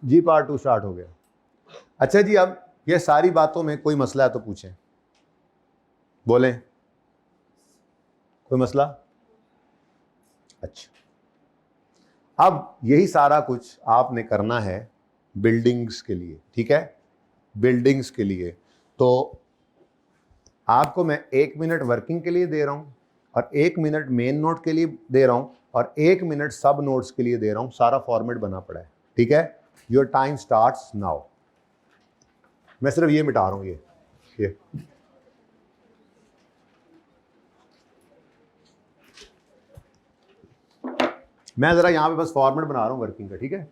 जी part 2 start हो गया। अच्छा जी, अब ये सारी बातों में कोई मसला है तो पूछें, बोलें, कोई मसला? अच्छा, अब यही सारा कुछ आपने करना है बिल्डिंग्स के लिए, ठीक है, बिल्डिंग्स के लिए। तो आपको मैं 1 मिनट वर्किंग के लिए दे रहा हूं और 1 मिनट मेन नोट के लिए दे रहा हूं और 1 मिनट सब नोट्स के लिए दे रहा हूं। सारा फॉर्मेट बना पड़ा है, ठीक है। Your time starts now. मैं सिर्फ ये मिटा रहा हूं, ये मैं जरा यहां पे बस फॉर्मेट बना रहा हूं वर्किंग का, ठीक है।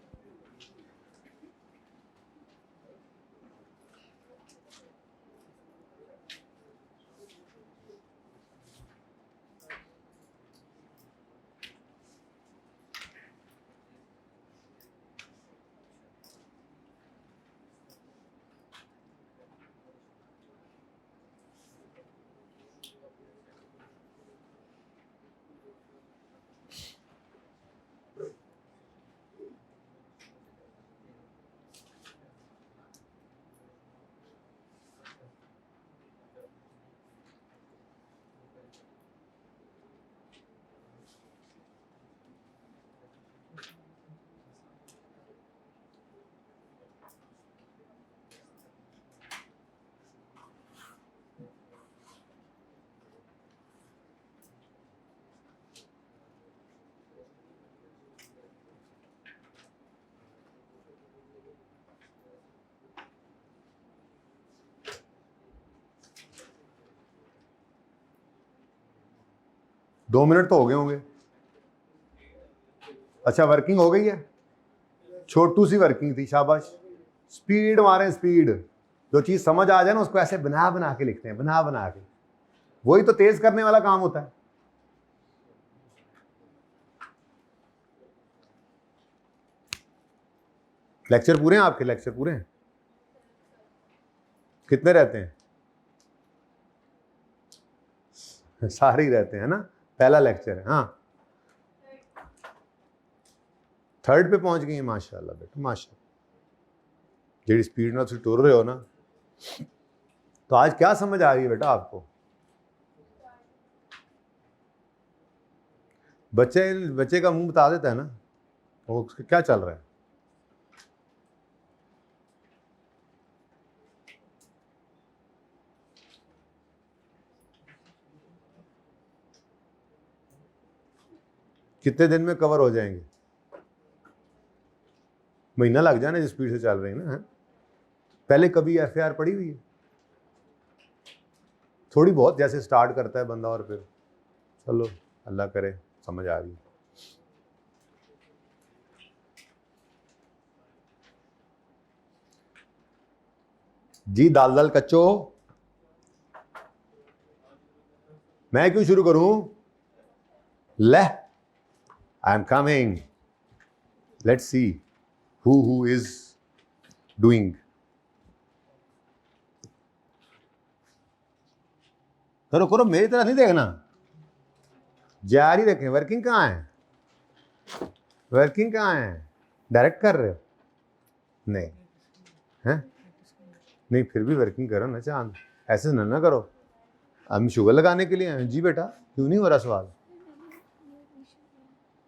दो मिनट तो हो गए होंगे। अच्छा, वर्किंग हो गई है, छोटू सी वर्किंग थी, शाबाश। स्पीड मारें, स्पीड। जो चीज समझ आ जाए ना उसको ऐसे बना बना के लिखते हैं, बना बना के। वही तो तेज करने वाला काम होता है। लेक्चर पूरे हैं आपके? लेक्चर पूरे हैं? कितने रहते हैं? सारे ही रहते हैं ना, पहला लेक्चर है। हाँ, 3rd पे पहुंच गई है, माशाल्लाह बेटा माशाल्लाह। जेडी स्पीड ना तुम टुर रहे हो ना। तो आज क्या समझ आ रही है बेटा आपको? बच्चे का मुंह बता देता है ना वो क्या चल रहा है। कितने दिन में कवर हो जाएंगे? महीना लग जाना जिस स्पीड से चल रही है ना। पहले कभी FAR पड़ी हुई है? थोड़ी बहुत, जैसे स्टार्ट करता है बंदा और फिर चलो अल्लाह करे समझ आ रही है। जी दाल दाल कच्चो, मैं क्यों शुरू करूं? ले, I am coming, let's see who is doing. करो करो, मेरी तरफ नहीं देखना, जारी रखें। वर्किंग कहाँ है? वर्किंग कहाँ है? डायरेक्ट कर रहे हो? नहीं है, नहीं फिर भी वर्किंग करो ना चांद, ऐसे ना करो। हम शुगर लगाने के लिए हैं। जी बेटा, क्यों नहीं हो रहा सवाल?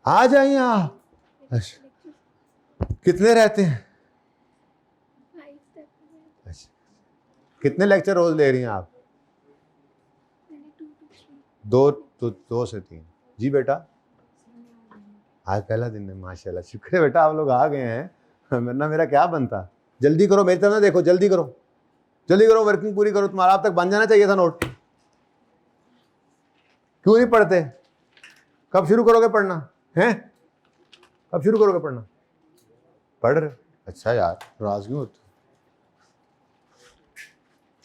आ जाइए आप। अच्छा, कितने रहते हैं? अच्छा, कितने लेक्चर रोज ले रही हैं आप? 2 से 3। जी बेटा, आज पहला दिन है, माशाल्लाह, शुक्र है बेटा आप लोग आ गए हैं, वरना मेरा क्या बनता। जल्दी करो, मेरी तरफ ना देखो, जल्दी करो, जल्दी करो, वर्किंग पूरी करो। तुम्हारा अब तक बन जाना चाहिए था नोट। क्यों नहीं पढ़ते? कब शुरू करोगे पढ़ना है? कब शुरू करोगे पढ़ना? पढ़ रहे? अच्छा यार, नाराज क्यों होते?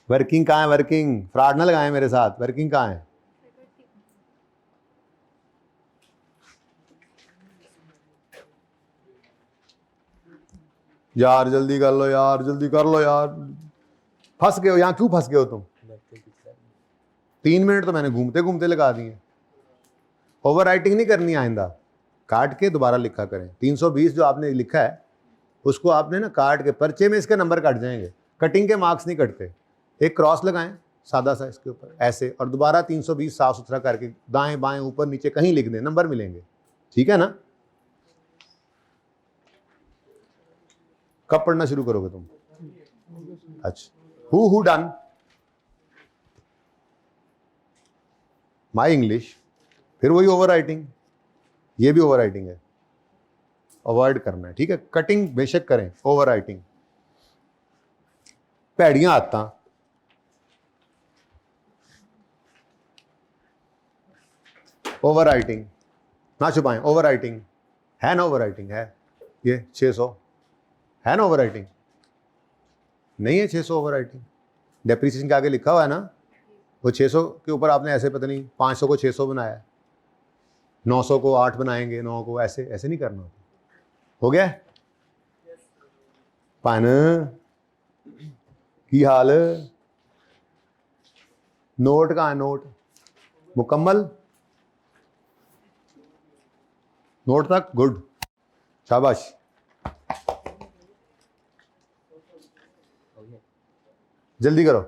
वर्किंग कहाँ है? वर्किंग फ्रॉड ना लगाएं मेरे साथ। वर्किंग कहाँ है? यार जल्दी कर लो यार, जल्दी कर लो यार, फंस गए हो यहाँ। क्यों फंस गए हो तुम? 3 मिनट तो मैंने घूमते घूमते लगा दिए। ओवर राइटिंग नहीं करनी आइंदा, काट के दोबारा लिखा करें। 320 जो आपने लिखा है उसको आपने ना काट के, पर्चे में इसके नंबर कट जाएंगे, कटिंग के मार्क्स नहीं कटते। एक क्रॉस लगाएं सादा सा इसके ऊपर ऐसे, और दोबारा 320 साफ सुथरा करके दाएं बाएं ऊपर नीचे कहीं लिख दें, नंबर मिलेंगे। ठीक है ना? कब पढ़ना शुरू करोगे तुम? अच्छा, हु डन माई इंग्लिश, फिर वही ओवर राइटिंग, ये भी ओवर राइटिंग है, अवॉइड करना है। ठीक है, कटिंग बेशक करें, ओवर राइटिंग, भैड़ियां आदतां, ओवर राइटिंग ना छुपाएं, ओवर राइटिंग है ना, ओवर राइटिंग है। ये 600 है ना ओवर राइटिंग? नहीं है 600 ओवर राइटिंग, डेप्रिसिएशन के आगे लिखा हुआ है ना, वो 600 के ऊपर आपने ऐसे पता नहीं 500 को 600 बनाया, 900 को 8 बनाएंगे, 9 को ऐसे ऐसे नहीं करना। हो गया? पान की हाल, नोट कहाँ है? नोट मुकम्मल, नोट तक गुड, शाबाश। जल्दी करो।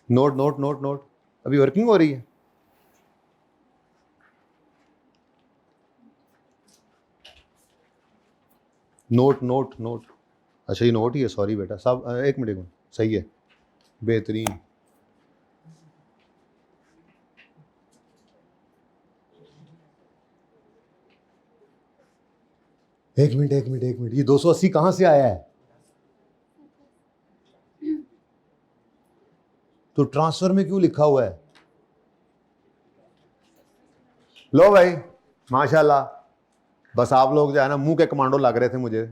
नोट नोट नोट नोट, अभी वर्किंग हो रही है। नोट नोट नोट, अच्छा ये नोट ही है, सॉरी बेटा। सब एक मिनट, सही है, बेहतरीन। एक मिनट, ये 280 कहां से आया है? तो ट्रांसफर में क्यों लिखा हुआ है? लो भाई, माशाल्लाह, बस आप लोग जो है ना मुंह के कमांडो लग रहे थे मुझे,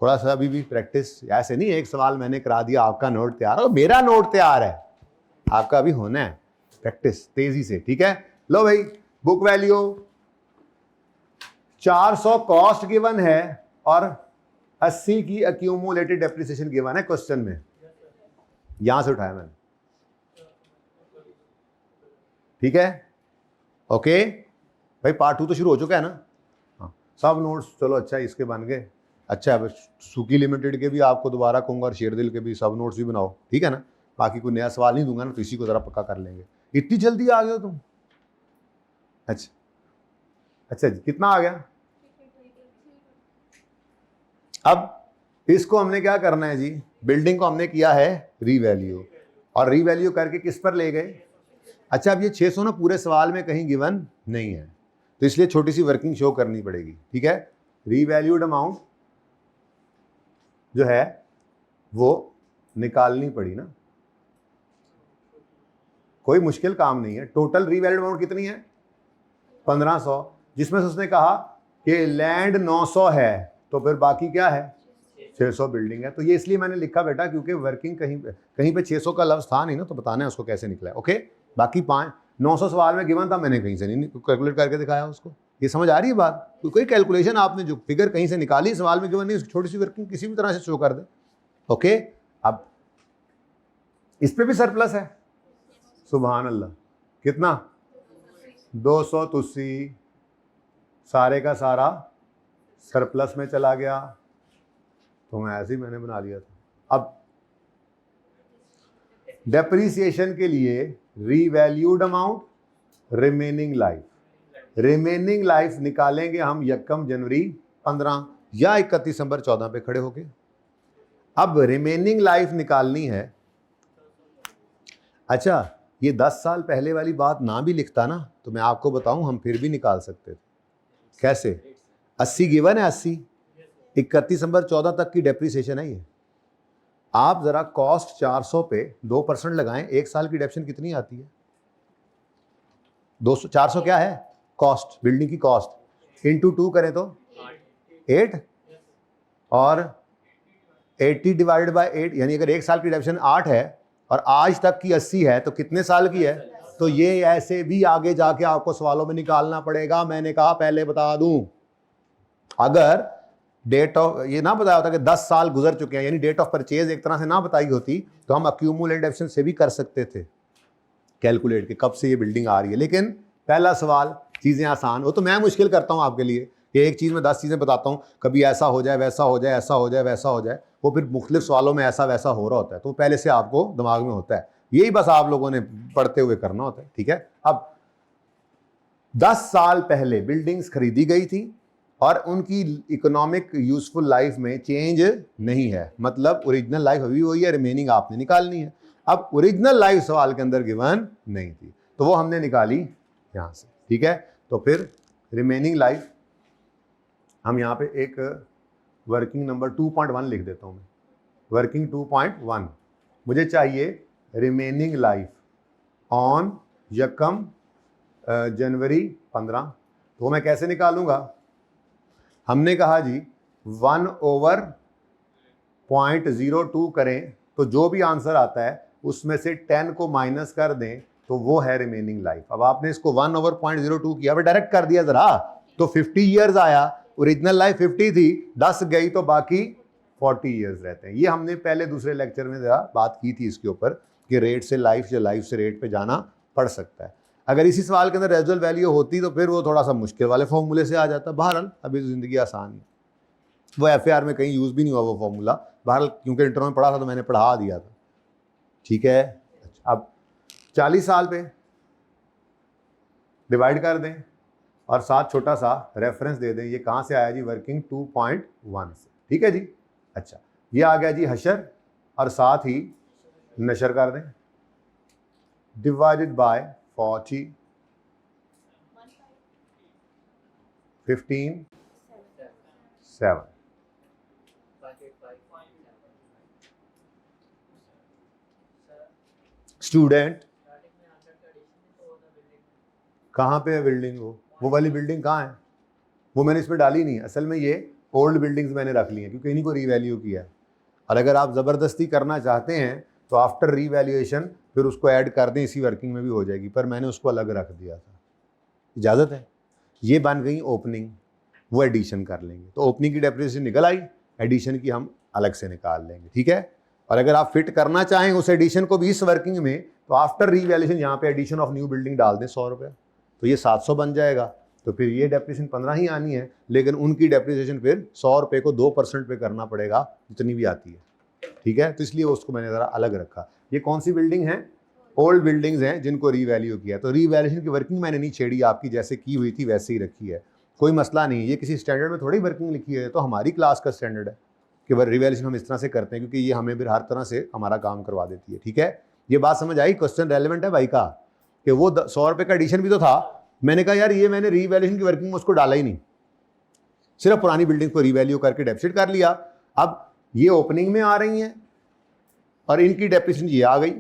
थोड़ा सा अभी भी प्रैक्टिस। ऐसे नहीं एक सवाल मैंने करा दिया आपका नोट तैयार हो, मेरा नोट तैयार है, आपका अभी होना है प्रैक्टिस तेजी से। ठीक है, लो भाई, बुक वैल्यू 400 कॉस्ट गिवन है और 80 की एक्यूमुलेटेड डेप्रिसिएशन गिवन है क्वेश्चन में, यहां से उठाया मैंने। ठीक है, ओके भाई, पार्ट 2 तो शुरू हो चुका है ना? हाँ, सब नोट्स, चलो अच्छा इसके बन गए। अच्छा है, सुकी लिमिटेड के भी आपको दोबारा कहूँगा, और शेरदिल के भी सब नोट्स भी बनाओ। ठीक है ना? बाकी कोई नया सवाल नहीं दूंगा ना, तो इसी को जरा पक्का कर लेंगे। इतनी जल्दी आ गए हो तुम? अच्छा जी, कितना आ गया? अब इसको हमने क्या करना है जी, बिल्डिंग को हमने किया है रीवैल्यू, और रीवैल्यू करके किस पर ले गए? अच्छा, अब ये 600 ना पूरे सवाल में कहीं गिवन नहीं है, तो इसलिए छोटी सी वर्किंग शो करनी पड़ेगी। ठीक है, रीवैल्यूड अमाउंट जो है वो निकालनी पड़ी ना, कोई मुश्किल काम नहीं है। टोटल रीवैल्यूड अमाउंट कितनी है? 1500, जिसमें से उसने कहा कि लैंड 900 है, तो फिर बाकी क्या है? 600 बिल्डिंग है। तो ये इसलिए मैंने लिखा बेटा, क्योंकि वर्किंग कहीं पे 600 का लफ्ज था नहीं ना, तो बताना है उसको कैसे निकला है। ओके, बाकी 900 सवाल में गिवन था, मैंने कहीं से नहीं कैलकुलेट करके दिखाया उसको। ये समझ आ रही है बात? कोई कैलकुलेशन आपने जो फिगर कहीं से निकाली, सवाल में गिवन नहीं, छोटी सी वर्किंग किसी भी तरह से शो कर दे। ओके, अब इस पे भी सरप्लस है, सुभान अल्लाह। कितना? 283, सारे का सारा सरप्लस में चला गया, तो मैं ऐसे ही मैंने बना लिया था। अब डेप्रिसिएशन के लिए revalued amount, remaining life, remaining life निकालेंगे हम 1 जनवरी 15 या 31 दिसंबर 14 पे खड़े होके। अब रिमेनिंग लाइफ निकालनी है। अच्छा, ये 10 साल पहले वाली बात ना भी लिखता ना, तो मैं आपको बताऊं हम फिर भी निकाल सकते थे। कैसे? 80 गिवन है, 80, 31 दिसंबर 14 तक की डेप्रिसिएशन है ये। आप जरा कॉस्ट 400 पे 2% लगाएं, एक साल की डेप्रिसिएशन कितनी आती है? 400 क्या है? कॉस्ट, बिल्डिंग की कॉस्ट, इंटू 2 करें तो 8, और 80 डिवाइडेड बाय 8, यानी अगर एक साल की डेप्रिसिएशन 8 है और आज तक की 80 है, तो कितने साल की है? तो ये ऐसे भी आगे जाके आपको सवालों में निकालना पड़ेगा। मैंने कहा पहले बता दूं, अगर डेट ऑफ ये ना बताया होता कि 10 साल गुजर चुके हैं, यानी डेट ऑफ परचेज एक तरह से ना बताई होती, तो हम एक्यूमुलेटेड डेप्रिसिएशन से भी कर सकते थे कैलकुलेट के कब से ये बिल्डिंग आ रही है। लेकिन पहला सवाल, चीज़ें आसान, वो तो मैं मुश्किल करता हूँ आपके लिए कि एक चीज़ में 10 चीज़ें बताता हूँ, कभी ऐसा हो जाए, वैसा हो जाए, ऐसा हो जाए, वैसा हो जाए, वो फिर मुख्तलिफ सवालों में ऐसा वैसा हो रहा होता है, तो पहले से आपको दिमाग में होता है, यही बस आप लोगों ने पढ़ते हुए करना होता है, ठीक है। अब 10 साल पहले बिल्डिंग्स खरीदी गई थी और उनकी इकोनॉमिक यूजफुल लाइफ में चेंज नहीं है, मतलब ओरिजिनल लाइफ अभी वही है, रिमेनिंग आपने निकालनी है। अब ओरिजिनल लाइफ सवाल के अंदर गिवन नहीं थी, तो वो हमने निकाली यहां से, ठीक है। तो फिर रिमेनिंग लाइफ हम यहाँ पे एक वर्किंग नंबर 2.1 लिख देता हूँ मैं, वर्किंग 2.1 मुझे चाहिए रिमेनिंग लाइफ ऑन यकम जनवरी 15, तो मैं कैसे निकालूंगा, हमने कहा जी 1/0.02 करें तो जो भी आंसर आता है उसमें से 10 को माइनस कर दें तो वो है रिमेनिंग लाइफ। अब आपने इसको 1/0.02 किया, अब डायरेक्ट कर दिया जरा, तो 50 ईयर्स आया, ओरिजिनल लाइफ 50 थी, 10 गई तो बाकी 40 ईयर्स रहते हैं। ये हमने पहले दूसरे लेक्चर में जरा बात की थी इसके ऊपर कि रेट से लाइफ या लाइफ से रेट पे जाना पड़ सकता है। अगर इसी सवाल के अंदर रेजुअल वैल्यू होती तो फिर वो थोड़ा सा मुश्किल वाले फॉर्मूले से आ जाता। बहरहाल अभी तो जिंदगी आसान है, वो एफएआर में कहीं यूज भी नहीं हुआ वो फॉर्मूला, बहरहाल क्योंकि इंटर में पढ़ा था तो मैंने पढ़ा दिया था, ठीक है। अब 40 साल पे डिवाइड कर दें और साथ छोटा सा रेफरेंस दे दें, ये कहाँ से आया जी, वर्किंग 2.1 से, ठीक है जी। अच्छा, ये आ गया जी हशर और साथ ही नशर कर दें, डिवाइडेड बाय 40, 15, 7, स्टूडेंट कहाँ पे है बिल्डिंग, वो वाली बिल्डिंग कहाँ है, वो मैंने इसमें डाली नहीं है, असल में ये ओल्ड बिल्डिंग्स मैंने रख ली हैं क्योंकि इन्हीं को रीवैल्यू किया है। और अगर आप ज़बरदस्ती करना चाहते हैं तो आफ्टर रीवैल्यूएशन फिर उसको ऐड कर दें, इसी वर्किंग में भी हो जाएगी, पर मैंने उसको अलग रख दिया था, इजाज़त है। ये बन गई ओपनिंग, वो एडिशन कर लेंगे, तो ओपनिंग की डेप्रिसिएशन निकल आई, एडिशन की हम अलग से निकाल लेंगे, ठीक है। और अगर आप फिट करना चाहें उस एडिशन को भी इस वर्किंग में, तो आफ्टर रीवैल्यूएशन यहाँ पे एडिशन ऑफ न्यू बिल्डिंग डाल दें 100 रुपये, तो ये 700 बन जाएगा, तो फिर ये डेप्रिसिएशन 15 ही आनी है, लेकिन उनकी डेप्रिसिएशन फिर 100 रुपये को 2% पे करना पड़ेगा, जितनी भी आती है, ठीक है। तो इसलिए उसको मैंने ज़रा अलग रखा। ये कौन सी बिल्डिंग है, ओल्ड बिल्डिंग्स हैं जिनको रीवैल्यू किया, तो रीवैल्यूएशन की वर्किंग मैंने नहीं छेड़ी, आपकी जैसे की हुई थी वैसे ही रखी है, कोई मसला नहीं। ये किसी स्टैंडर्ड में थोड़ी वर्किंग लिखी है, तो हमारी क्लास का स्टैंडर्ड है कि रिवैल्यूएशन हम इस तरह से करते हैं, क्योंकि ये हमें फिर हर तरह से हमारा काम करवा देती है, ठीक है। ये बात समझ आई, क्वेश्चन रेलेवेंट है भाई का, कि वो 100 रुपये का एडिशन भी तो था, मैंने कहा यार ये मैंने रीवैल्यूएशन की वर्किंग में उसको डाला ही नहीं, सिर्फ पुरानी बिल्डिंग को रीवैल्यू करके डेप्सिट कर लिया। अब ये ओपनिंग में आ रही हैं और इनकी डेप्रिसिएशन ये आ गई,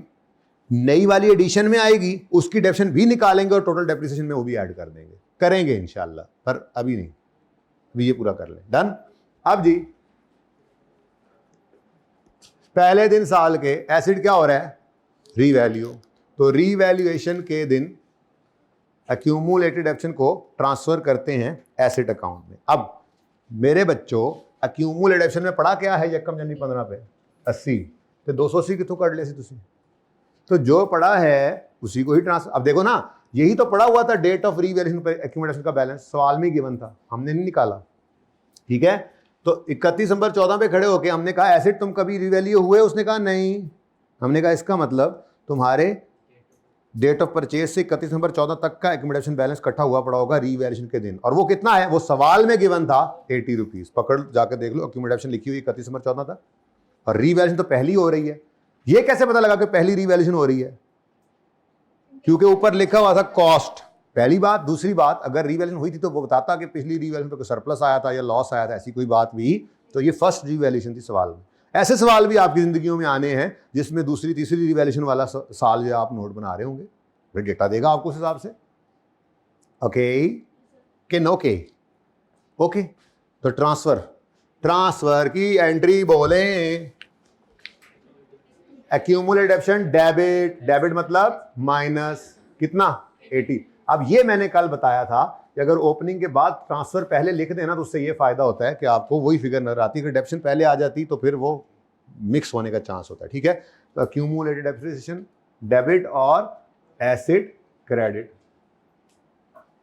नई वाली एडिशन में आएगी, उसकी डेप्रिसिएशन भी निकालेंगे और टोटल डेप्रिसिएशन में वो भी ऐड कर देंगे, करेंगे इंशाल्लाह, पर अभी नहीं, अभी ये पूरा कर लें, डन। अब जी पहले दिन साल के एसिड क्या हो रहा है, रीवैल्यू, तो रीवैल्यूएशन के दिन एक्यूमुलेटेड एक्शन को ट्रांसफर करते हैं एसेट अकाउंट में। अब मेरे बच्चों एक्यूमुलेटेड एक्शन में पढ़ा क्या है, यकम जनवरी 15 पे 80, तो 280 कितों कर ले सी तुसी, तो जो पढ़ा है उसी को ही ट्रांसफर। अब देखो ना, यही तो पढ़ा हुआ था, डेट ऑफ रीवैल्यूएशन पे एक्यूमुलेशन का बैलेंस सवाल में गिवन था, हमने नहीं निकाला, ठीक है। तो 31 नंबर 14 पे खड़े होके हमने कहा एसेट तुम कभी रीवैल्यू हुए, उसने कहा नहीं, हमने कहा इसका मतलब तुम्हारे डेट ऑफ परचेज से 31 नंबर 14 तक का एक्यूमुलेशन बैलेंस इकट्ठा हुआ पड़ा होगा रीवैल्यूएशन के दिन, और वो कितना है, वो सवाल में गिवन था 80 रुपीज, पकड़ जाकर देख लो, एक्यूमुलेशन लिखी हुई 31 नंबर 14 तक, और रीवैल्यूएशन तो पहली हो रही है। ये कैसे पता लगा कि पहली रीवैल्यूएशन हो रही है, क्योंकि ऊपर लिखा हुआ था कॉस्ट, पहली बात। दूसरी बात, अगर रीवैल्यूएशन हुई थी तो वो बताता कि पिछली रीवैल्यूएशन पे कोई सरप्लस आया था या लॉस आया था, ऐसी कोई बात भी, तो ये फर्स्ट रीवैल्यूएशन थी सवाल में। ऐसे सवाल भी आपकी जिंदगियों में आने हैं जिसमें दूसरी तीसरी रिवैल्यूएशन वाला साल जो आप नोट बना रहे होंगे, फिर डेटा देगा आपको उस हिसाब से। ओके कि नो के ओके। तो ट्रांसफर की एंट्री बोले एक्यूमुलेटेड एक्शन डेबिट मतलब माइनस कितना 80। अब ये मैंने कल बताया था कि अगर ओपनिंग के बाद ट्रांसफर पहले लिख देना तो उससे ये फायदा होता है कि आपको वही फिगर नजर आती है। अगर डेप्शन पहले आ जाती तो फिर वो मिक्स होने का चांस होता है, ठीक है। तो एक्यूमुलेटेड डेप्रिसिएशन डेबिट और एसेट क्रेडिट,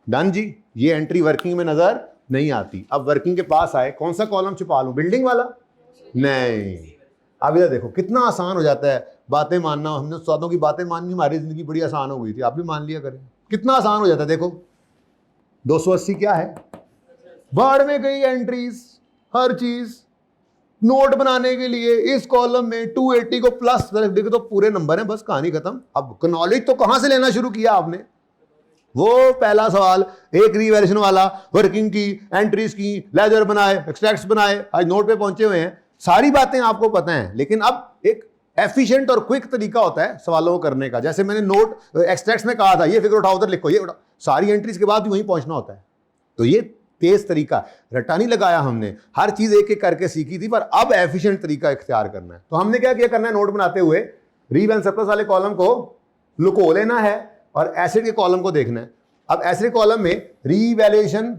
डन जी, ये एंट्री वर्किंग में नजर नहीं आती। अब वर्किंग के पास आए, कौन सा कॉलम छुपा लूं, बिल्डिंग वाला? नहीं। अब इधर देखो कितना आसान हो जाता है बातें मानना। हमने उस्तादों की बातें माननी, हमारी जिंदगी बड़ी आसान हो गई थी, आप भी मान लिया करें। कितना आसान हो जाता है। देखो 280 क्या है, बाढ़ में गई एंट्रीज, हर चीज नोट बनाने के लिए इस कॉलम में 280 को प्लस देखो तो पूरे नंबर हैं, बस कहानी खत्म। अब नॉलेज तो कहां से लेना शुरू किया आपने? वो पहला सवाल एक रीवैल्यूएशन वाला, वर्किंग की, एंट्रीज की, लेजर बनाए, एक्सट्रैक्ट्स बनाए, आज नोट पे पहुंचे हुए हैं, सारी बातें आपको पता हैं। लेकिन अब एक एफिशिएंट और क्विक तरीका होता है सवालों को करने का। जैसे मैंने नोट एक्सट्रैक्ट्स में कहा था, ये फिगर उठाओ उधर लिखो, ये सारी एंट्रीज के बाद भी वहीं पहुंचना होता है। तो ये तेज तरीका, रटा नहीं लगाया हमने, हर चीज एक एक करके सीखी थी, पर अब एफिशिएंट तरीका इख्तियार करना है। तो हमने क्या किया करना है, नोट बनाते हुए रीवैल्यू सरप्लस वाले कॉलम को लुको लेना है और एसिड के कॉलम को देखना है। अब एसिड कॉलम में रीवैल्यूएशन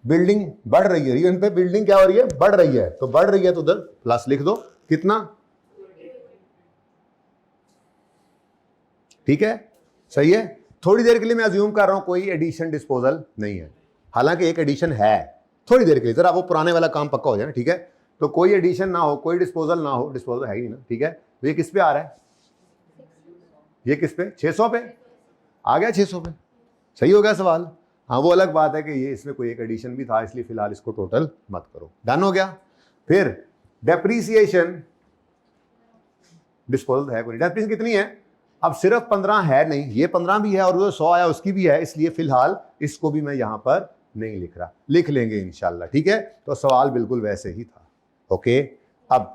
बिल्डिंग बढ़ रही है, रीवैल्यूएशन पे बिल्डिंग क्या हो रही है, बढ़ रही है, तो बढ़ रही है तो उधर प्लस लिख दो। कितना? ठीक है, सही है। थोड़ी देर के लिए मैं अज्यूम कर रहा हूं कोई एडिशन डिस्पोजल नहीं है, हालांकि एक एडिशन है थोड़ी देर के लिए, जरा वो पुराने वाला काम पक्का हो जाए ना, ठीक है। तो कोई एडिशन ना हो, कोई डिस्पोजल ना हो, डिस्पोजल है ही ना, ठीक है। तो ये किस पे आ रहा है, ये किस पे, 600 पे आ गया, 600 पे सही हो गया सवाल। हाँ वो अलग बात है कि ये इसमें कोई एक एडिशन भी था, इसलिए फिलहाल इसको टोटल मत करो। डन हो गया। फिर डेप्रीसिएशन, डिस्पोजल है कोई, डेप्रीसिएशन कितनी है, अब सिर्फ 15 है नहीं, ये 15 भी है और जो 100 आया उसकी भी है, इसलिए फिलहाल इसको भी मैं यहां पर नहीं लिख रहा, लिख लेंगे इंशाल्लाह, ठीक है। तो सवाल बिल्कुल वैसे ही था, ओके। अब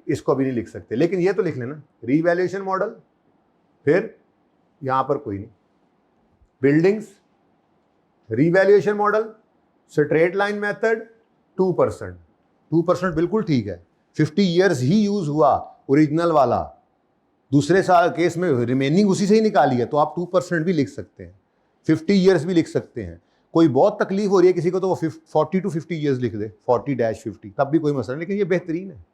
इसको भी नहीं लिख सकते, लेकिन ये तो लिख लेना, रीवैल्यूएशन मॉडल, फिर यहां पर कोई नहीं, buildings, revaluation model, straight line method, 2%। 2% बिल्कुल ठीक है, 50 ईयर्स ही यूज हुआ ओरिजिनल वाला, दूसरे साल केस में रिमेनिंग उसी से ही निकाली है, तो आप 2% भी लिख सकते हैं, 50 ईयर्स भी लिख सकते हैं। कोई बहुत तकलीफ हो रही है किसी को तो वो 40 to 50 ईयर्स लिख दे, 40-50, तब भी कोई मसला नहीं, लेकिन ये बेहतरीन है।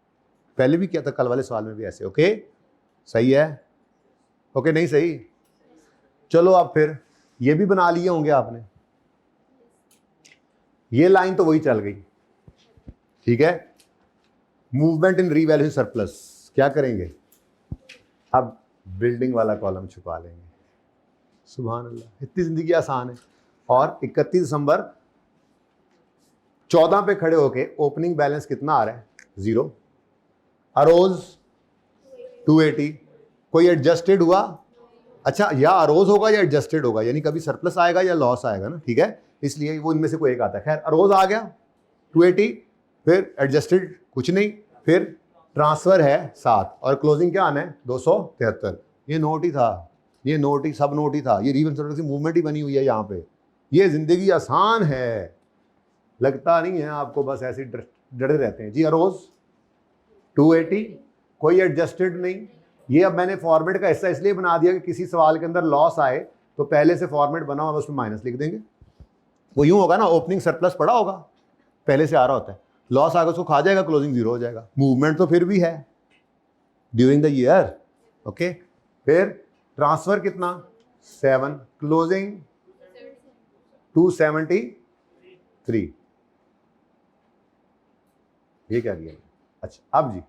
पहले भी किया था, कल वाले सवाल में भी ऐसे, ओके सही है, ओके नहीं सही। चलो अब फिर ये भी बना लिए होंगे आपने, ये लाइन तो वही चल गई, ठीक है। मूवमेंट इन रीवैल्यूएशन सरप्लस क्या करेंगे, अब बिल्डिंग वाला कॉलम छुपा लेंगे। सुभान अल्लाह, इतनी जिंदगी आसान है। और 31 दिसंबर 14 पे खड़े होके ओपनिंग बैलेंस कितना आ रहा है, 0। अरोज 280, कोई एडजस्टेड हुआ, अच्छा या अरोज होगा या एडजस्टेड होगा, यानी कभी सरप्लस आएगा या लॉस आएगा ना, ठीक है, इसलिए वो इनमें से कोई एक आता है। खैर अरोज आ गया 280, फिर एडजस्टेड कुछ नहीं, फिर ट्रांसफर है 7 और क्लोजिंग क्या आना है 273। ये नोट ही था, ये नोट ही, सब नोट ही था, ये रीवैल्यूएशन की मूवमेंट ही बनी हुई है यहाँ पे। ये जिंदगी आसान है, लगता नहीं है आपको, बस ऐसे डरे रहते हैं जी। अरोज 280, कोई एडजस्टेड नहीं। ये अब मैंने फॉर्मेट का हिस्सा इसलिए बना दिया कि किसी सवाल के अंदर लॉस आए तो पहले से फॉर्मेट बना हुआ, उसमें माइनस लिख देंगे। वो यूं होगा ना, ओपनिंग सरप्लस पड़ा होगा, पहले से आ रहा होता है, लॉस आएगा उसको खा जाएगा, क्लोजिंग 0 हो जाएगा। मूवमेंट तो फिर भी है ड्यूरिंग द ईयर, ओके। फिर ट्रांसफर कितना 7, क्लोजिंग 273। ये क्या किया, अच्छा अब जी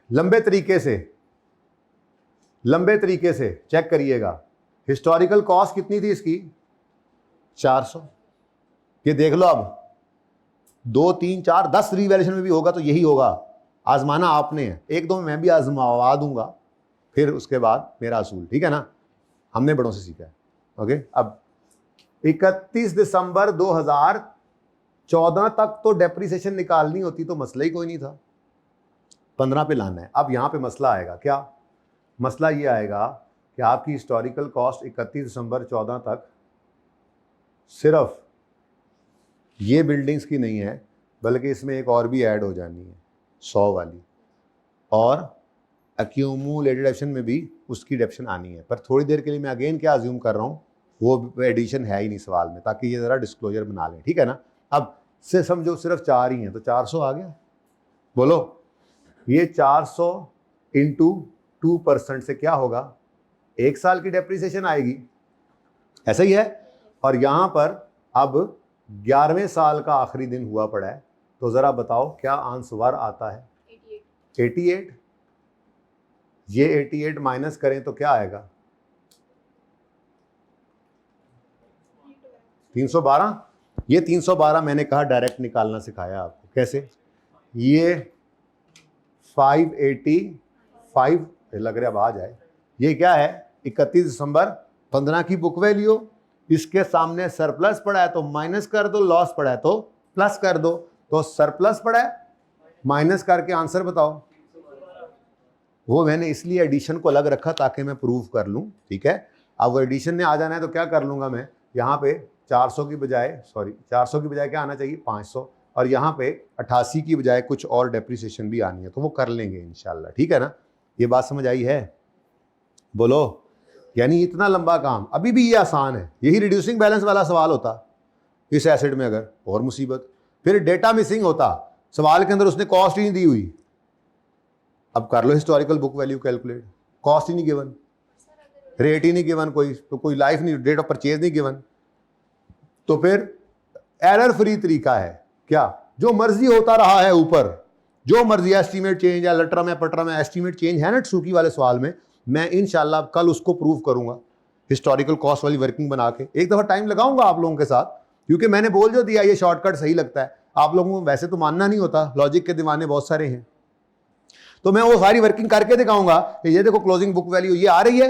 लंबे तरीके से चेक करिएगा, हिस्टोरिकल कॉस्ट कितनी थी इसकी 400। ये देख लो, अब 2, 3, 4, 10 रीवैल्यूएशन में भी होगा तो यही होगा, आजमाना आपने है, 1-2 में मैं भी आजमावा दूंगा, फिर उसके बाद मेरा असूल, ठीक है ना, हमने बड़ों से सीखा है, ओके। अब 31 दिसंबर 2014 तक तो डेप्रिसिएशन निकालनी होती तो मसला ही कोई नहीं था, 15 पे लाना है। अब यहाँ पे मसला आएगा, क्या मसला ये आएगा कि आपकी हिस्टोरिकल कॉस्ट 31 दिसंबर 14 तक सिर्फ ये बिल्डिंग्स की नहीं है, बल्कि इसमें एक और भी ऐड हो जानी है 100 वाली, और एक्यूमुलेटेड डेप्शन में भी उसकी डेप्शन आनी है। पर थोड़ी देर के लिए मैं अगेन क्या अज्यूम कर रहा हूँ, वो एडिशन है ही नहीं सवाल में, ताकि ये ज़रा डिस्क्लोजर बना लें, ठीक है ना। अब से समझो सिर्फ 4 ही हैं तो 400 आ गया, बोलो ये 400 इंटू 2% से क्या होगा 1 साल की डेप्रिसिएशन आएगी, ऐसा ही है। और यहां पर अब 11वें साल का आखिरी दिन हुआ पड़ा है, तो जरा बताओ क्या आंसर आता है? 88। ये 88 माइनस करें तो क्या आएगा? 312। ये 312 मैंने कहा डायरेक्ट निकालना सिखाया आपको। कैसे? ये 585 लग रहा है, अब आ जाए। ये क्या है? 31 दिसंबर 15 की बुक वैल्यू। इसके सामने सरप्लस पड़ा है तो माइनस कर दो, लॉस पड़ा है तो प्लस कर दो। तो सरप्लस पड़ा है, माइनस करके आंसर बताओ। वो मैंने इसलिए एडिशन को अलग रखा ताकि मैं प्रूव कर लूं, ठीक है। अब वो एडिशन ने आ जाना है तो क्या कर लूंगा मैं, यहाँ पे 400 की बजाय 400 की बजाय क्या आना चाहिए? 500। और यहाँ पे 88 की बजाय कुछ और डेप्रिसिएशन भी आनी है, तो वो कर लेंगे इंशाल्लाह, ठीक है ना। ये बात समझ आई है? बोलो। यानी इतना लंबा काम अभी भी ये आसान है। यही रिड्यूसिंग बैलेंस वाला सवाल होता इस एसिड में अगर, और मुसीबत। फिर डेटा मिसिंग होता, सवाल के अंदर उसने कॉस्ट ही नहीं दी हुई। अब कर लो historical book value calculate, cost ही नहीं गिवन, रेट ही नहीं गिवन, कोई लाइफ नहीं, डेट ऑफ परचेज नहीं गिवन। तो फिर एरर फ्री तरीका है क्या? जो मर्जी होता रहा है ऊपर, जो मर्जी एस्टीमेट चेंज या लटरा में पटरा में एस्टीमेट चेंज है ना टसूकी वाले सवाल में, मैं इंशाल्लाह कल उसको प्रूव करूंगा हिस्टोरिकल कॉस्ट वाली वर्किंग बना के। एक दफा टाइम लगाऊंगा आप लोगों के साथ, क्योंकि मैंने बोल जो दिया ये शॉर्टकट सही लगता है आप लोगों को, वैसे तो मानना नहीं होता, लॉजिक के दीवाने बहुत सारे हैं। तो मैं वो सारी वर्किंग करके दिखाऊंगा कि ये देखो क्लोजिंग बुक वैल्यू ये आ रही है,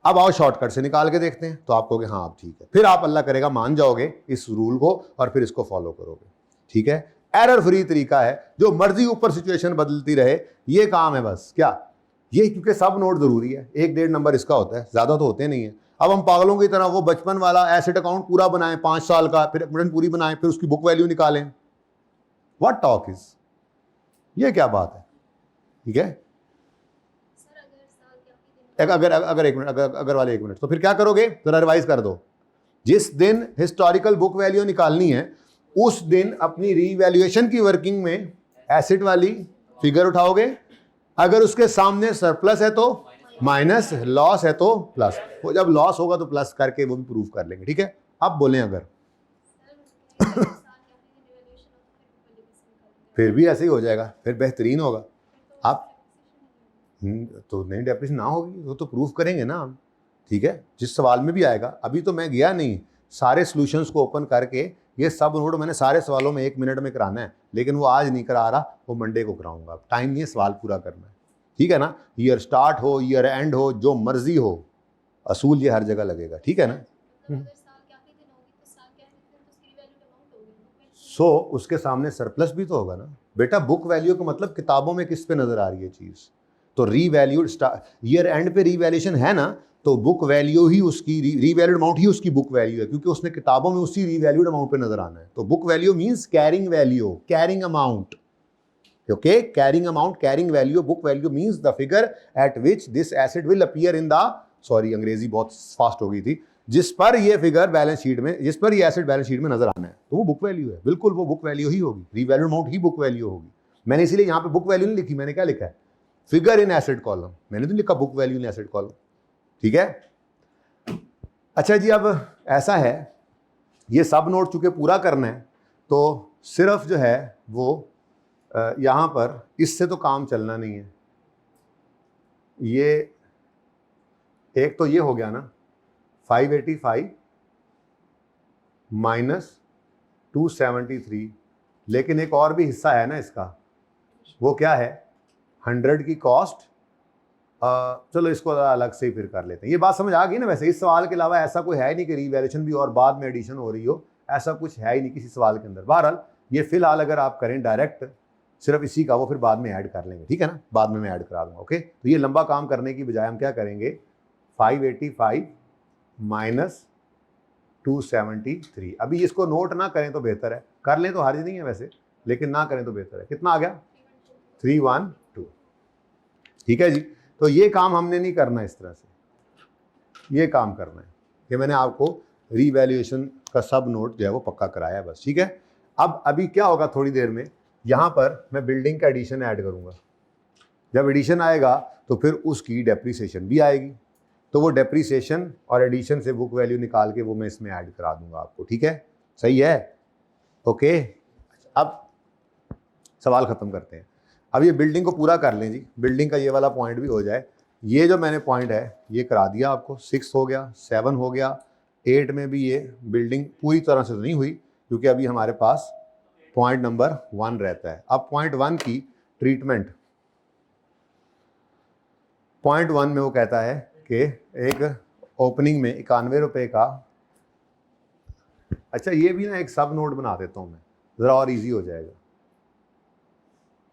अब आओ शॉर्टकट से निकाल के देखते हैं। तो आप कहोगे हाँ अब ठीक है, फिर आप अल्लाह करेगा मान जाओगे इस रूल को और फिर इसको फॉलो करोगे, ठीक है। एरर फ्री तरीका है, जो मर्जी ऊपर सिचुएशन बदलती रहे, ये काम है बस। क्या ये? क्योंकि सब नोट जरूरी है, 1-1.5 नंबर इसका होता है, ज्यादा तो होते नहीं है। अब हम पागलों की तरह वो बचपन वाला एसेट अकाउंट पूरा बनाएं 5 साल का, फिर पूरी बनाएं, फिर उसकी बुक वैल्यू निकालें। व्हाट टॉक इज, ये क्या बात है? ठीक है। अगर 1 मिनट, अगर वाले 1 मिनट, तो फिर क्या करोगे? जरा रिवाइज कर दो। जिस दिन हिस्टोरिकल बुक वैल्यू निकालनी है उस दिन अपनी रीवैल्यूएशन की वर्किंग में एसेट वाली फिगर उठाओगे, अगर उसके सामने सरप्लस है तो माइनस, लॉस है तो प्लस। वो जब लॉस होगा तो प्लस करके वो भी प्रूव कर लेंगे, ठीक है। अब बोलें अगर फिर भी ऐसे ही हो जाएगा, फिर बेहतरीन होगा। आप तो नहीं डेप्रिसिएशन ना होगी, वो तो प्रूफ करेंगे ना हम, ठीक है। जिस सवाल में भी आएगा, अभी तो मैं गया नहीं, सारे सॉल्यूशंस को ओपन करके ये सब नोट मैंने सारे सवालों में 1 मिनट में कराना है, लेकिन वो आज नहीं करा रहा, वो मंडे को कराऊंगा। टाइम नहीं है, सवाल पूरा करना है, ठीक है ना। ईयर स्टार्ट हो, ईयर एंड हो, जो मर्जी हो, असूल ये हर जगह लगेगा, ठीक है ना। सो उसके सामने सरप्लस भी तो होगा ना बेटा। बुक वैल्यू का मतलब किताबों में किस पे नजर आ रही है चीज, तो रीवैल्यूड ईयर एंड पे रीवैल्यूएशन है ना, तो बुक वैल्यू ही उसकी रीवैल्यूड अमाउंट ही उसकी बुक वैल्यू है, क्योंकि उसने किताबों में उसी रीवैल्यूड अमाउंट पे नजर आना है। तो book value means carrying value, carrying amount, okay. Carrying amount, carrying value, book value means the figure eight which this asset will appear in the, sorry अंग्रेजी बहुत फास्ट हो गई थी, जिस पर ये फिगर बैलेंस शीट में, जिस पर ये एसेट बैलेंस शीट में नजर आना है, तो वो बुक वैल्यू है। बिल्कुल वो बुक वैल्यू ही होगी, रीवैल्यूड अमाउंट ही बुक वैल्यू होगी। मैंने इसीलिए यहाँ पे बुक वैल्यू नहीं लिखी, मैंने क्या लिखा है? Figure in asset column. मैंने तो लिखा book value in asset column, ठीक है। अच्छा जी, अब ऐसा है, ये सब नोट चूंकि पूरा करना है तो सिर्फ जो है वो यहाँ पर इससे तो काम चलना नहीं है। ये एक तो ये हो गया ना 585 माइनस 273, लेकिन एक और भी हिस्सा है ना इसका, वो क्या है? 100 की कॉस्ट। चलो इसको अलग से ही फिर कर लेते हैं। ये बात समझ आ गई ना? वैसे इस सवाल के अलावा ऐसा कोई है नहीं कि रीवैल्यूएशन भी और बाद में एडिशन हो रही हो, ऐसा कुछ है ही नहीं किसी सवाल के अंदर। बहरहाल ये फिलहाल अगर आप करें डायरेक्ट सिर्फ इसी का, वो फिर बाद में ऐड कर लेंगे, ठीक है ना, बाद में मैं ऐड करा दूंगा, ओके। तो ये लंबा काम करने की बजाय हम क्या करेंगे, 585 माइनस 273। अभी इसको नोट ना करें तो बेहतर है, कर लें तो हर्ज नहीं है वैसे, लेकिन ना करें तो बेहतर है। कितना आ गया? 312, ठीक है जी। तो ये काम हमने नहीं करना इस तरह से, ये काम करना है कि मैंने आपको रीवैल्यूएशन का सब नोट जो है वो पक्का कराया है बस, ठीक है। अब अभी क्या होगा, थोड़ी देर में यहाँ पर मैं बिल्डिंग का एडिशन ऐड करूँगा। जब एडिशन आएगा तो फिर उसकी डेप्रिसिएशन भी आएगी, तो वो डेप्रीसिएशन और एडिशन से बुक वैल्यू निकाल के वो मैं इसमें ऐड करा दूंगा आपको, ठीक है, सही है, ओके। अब सवाल खत्म करते हैं। अब ये बिल्डिंग को पूरा कर लें जी, बिल्डिंग का ये वाला पॉइंट भी हो जाए। ये जो मैंने पॉइंट है ये करा दिया आपको, 6 हो गया, 7 हो गया, 8 में भी ये बिल्डिंग पूरी तरह से तो नहीं हुई क्योंकि अभी हमारे पास पॉइंट नंबर 1 रहता है। अब पॉइंट 1 की ट्रीटमेंट, पॉइंट 1 में वो कहता है कि एक ओपनिंग में 91 रुपये का, अच्छा ये भी ना एक सब नोट बना देता हूँ मैं, ज़रा और इजी हो जाएगा।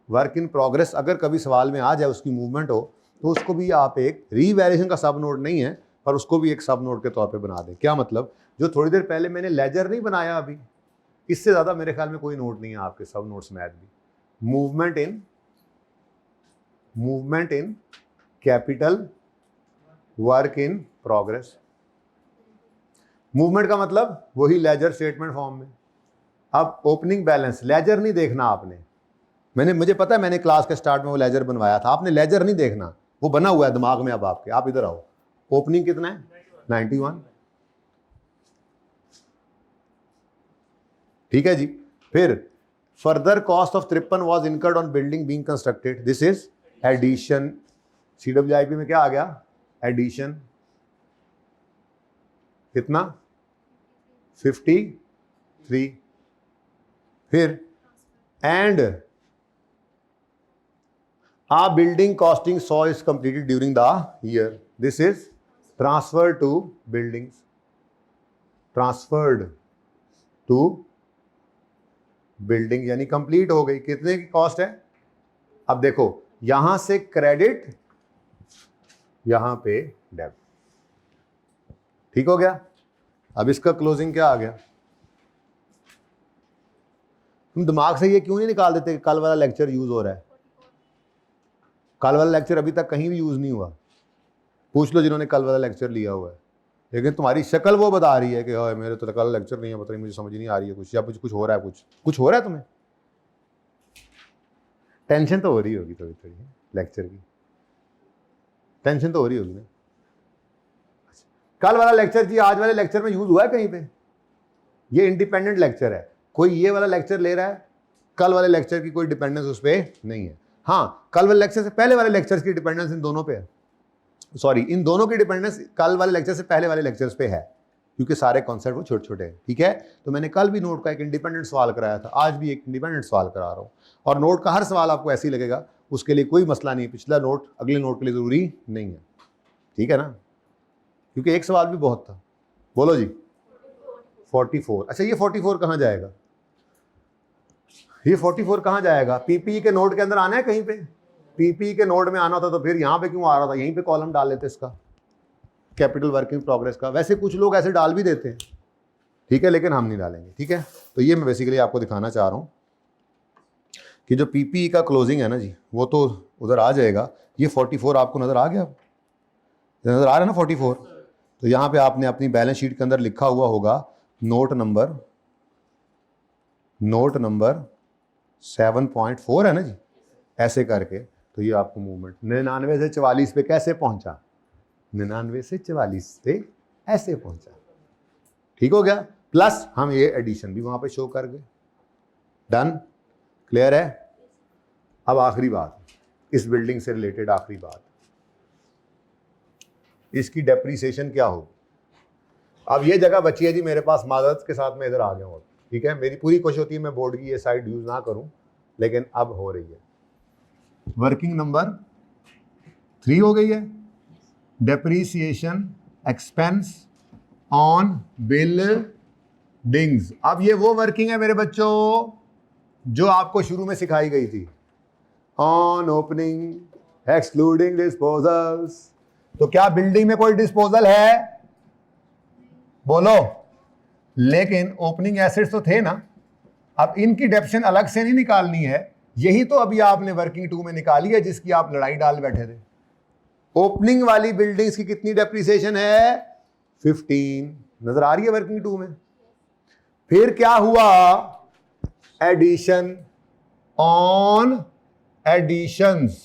वर्क इन प्रोग्रेस अगर कभी सवाल में आ जाए, उसकी मूवमेंट हो, तो उसको भी आप एक रीवैल्यूएशन का सब नोट नहीं है पर उसको भी एक सब नोट के तौर पे बना दें। क्या मतलब, जो थोड़ी देर पहले मैंने लेजर नहीं बनाया, अभी इससे ज़्यादा मेरे ख्याल में कोई नोट नहीं है आपके सब नोट्स में भी। Movement in capital work in progress. Movement का मतलब वही लेजर स्टेटमेंट फॉर्म में। अब ओपनिंग बैलेंस, लेजर नहीं देखना आपने, मुझे पता है मैंने क्लास के स्टार्ट में वो लेजर बनवाया था, आपने लेजर नहीं देखना, वो बना हुआ है दिमाग में। अब आपके, आप इधर आओ, ओपनिंग कितना है 91, ठीक है जी। फिर further cost of 53 was incurred on building being constructed, this is addition. CWIP में क्या आ गया, एडिशन, कितना 53। फिर and a building costing 100 is completed during the year, this is transferred to buildings, transferred to building यानी complete हो गई। कितने की कॉस्ट है, अब देखो यहां से क्रेडिट, यहां पे डेबिट, ठीक हो गया। अब इसका क्लोजिंग क्या आ गया, तुम दिमाग से ये क्यों नहीं निकाल देते कि कल वाला लेक्चर यूज हो रहा है। कल वाला लेक्चर अभी तक कहीं भी यूज नहीं हुआ, पूछ लो जिन्होंने कल वाला लेक्चर लिया हुआ है, लेकिन तुम्हारी शक्ल वो बता रही है कि हाँ मेरे तो कल लेक्चर नहीं है, पता नहीं मुझे समझ नहीं आ रही है कुछ, या कुछ हो रहा है, कुछ हो रहा है तुम्हें, टेंशन तो हो रही होगी थोड़ी थोड़ी लेक्चर की, टेंशन तो हो रही होगी ना। कल वाला लेक्चर जी आज वाले लेक्चर में यूज हुआ है कहीं पे, ये इंडिपेंडेंट लेक्चर है, कोई ये वाला लेक्चर ले रहा है, कल वाले लेक्चर की कोई डिपेंडेंस उस पर नहीं है। हाँ, कल वाले लेक्चर से पहले वाले लेक्चर्स की डिपेंडेंस इन दोनों पे है, सॉरी इन दोनों की डिपेंडेंस कल वाले लेक्चर से पहले वाले लेक्चर्स पे है, क्योंकि सारे कॉन्सेप्ट वो छोटे छोटे हैं, ठीक है। तो मैंने कल भी नोट का एक इंडिपेंडेंट सवाल कराया था, आज भी एक इंडिपेंडेंट सवाल करा रहा हूँ, और नोट का हर सवाल आपको ऐसे ही लगेगा, उसके लिए कोई मसला नहीं, पिछला नोट अगले नोट के लिए ज़रूरी नहीं है, ठीक है ना, क्योंकि एक सवाल भी बहुत था। बोलो जी 44, अच्छा ये 44 कहाँ जाएगा, ये 44 कहाँ जाएगा, पीपीई के नोट के अंदर आना है कहीं पे, पीपीई के नोट में आना था तो फिर यहाँ पे क्यों आ रहा था, यहीं पे कॉलम डाल लेते इसका, कैपिटल वर्किंग प्रोग्रेस का। वैसे कुछ लोग ऐसे डाल भी देते हैं, ठीक है, लेकिन हम नहीं डालेंगे, ठीक है। तो ये मैं बेसिकली आपको दिखाना चाह रहा हूँ कि जो पीपीई का क्लोजिंग है ना जी, वो तो उधर आ जाएगा। ये 44 आपको नज़र आ गया, नज़र आ रहा है ना 44, तो यहाँ पे आपने अपनी बैलेंस शीट के अंदर लिखा हुआ होगा नोट नंबर 7.4 है ना जी, ऐसे करके। तो ये आपको मूवमेंट 99 से 44 पे कैसे पहुंचा, 99 से 44 पे ऐसे पहुंचा, ठीक हो गया। प्लस हम ये एडिशन भी वहां पे शो कर गए, डन, क्लियर है। अब आखिरी बात, इस बिल्डिंग से रिलेटेड आखिरी बात, इसकी डेप्रीसिएशन क्या होगी। अब ये जगह बची है जी मेरे पास, मादरत के साथ मैं इधर आ गया हूँ, ठीक है। मेरी पूरी कोशिश होती है मैं बोर्ड की ये साइड यूज ना करूं, लेकिन अब हो रही है। वर्किंग नंबर 3 हो गई है, डेप्रीसिएशन एक्सपेंस ऑन बिल्डिंग्स। अब ये वो वर्किंग है मेरे बच्चों जो आपको शुरू में सिखाई गई थी, ऑन ओपनिंग एक्सक्लूडिंग डिस्पोजल्स। तो क्या बिल्डिंग में कोई डिस्पोजल है, बोलो, लेकिन ओपनिंग एसेट्स तो थे ना। अब इनकी डेप्शन अलग से नहीं निकालनी है, यही तो अभी आपने वर्किंग 2 में निकाली है जिसकी आप लड़ाई डाल बैठे थे। ओपनिंग वाली बिल्डिंग्स की कितनी डेप्रिसिएशन है, 15, नजर आ रही है वर्किंग 2 में। फिर क्या हुआ, एडिशन ऑन एडिशंस,